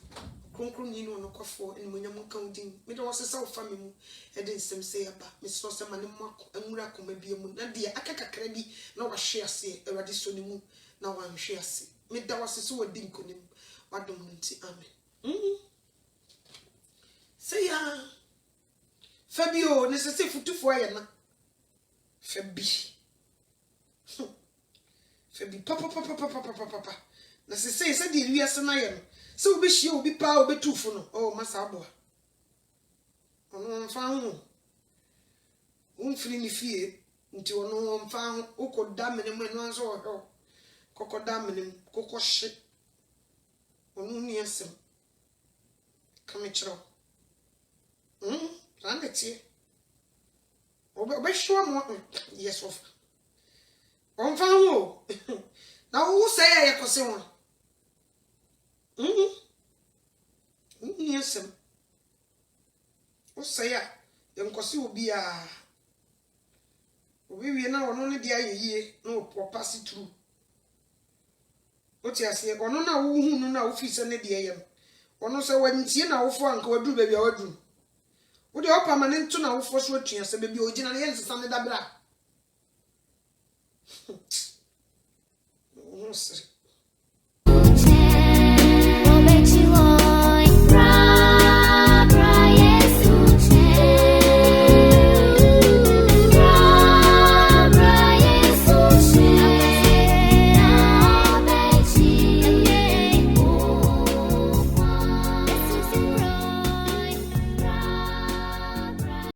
konkron yi no no kwafo ene monyam kan din me that was say family mu e den sem say aba me so say mane mo anwura koma bia mu na de akakakra bi na wa hwe ase Radiso ni mu na wa hwe ase me that was so wadi nkonim wadom nti amen say ya Fabio necessary futufo ya na Fabi papa na se di wiase na ye no se obi hie obi pa obi tufo no oh masa abo ono mfa ho umfiri ni fie nti ono mfa ho ukoda mene mu no anso ho kokoda mene kokoshe onu ni asem kamechro Rangeti. Obe show mo yes of. On fa ho. Na wo say ya kose won. Yesem. O say a yenkosi obi a obi wie na ono ne dia yeye na o pass through. O ti ase ono na wo hu no na wo fi se ne dia yem. Ono se wantie na wo fo anka wadu ba bia wadu. Wo de opama ne nto na wo fo so atua se ba bia ogina na yense ne da bra. No sir.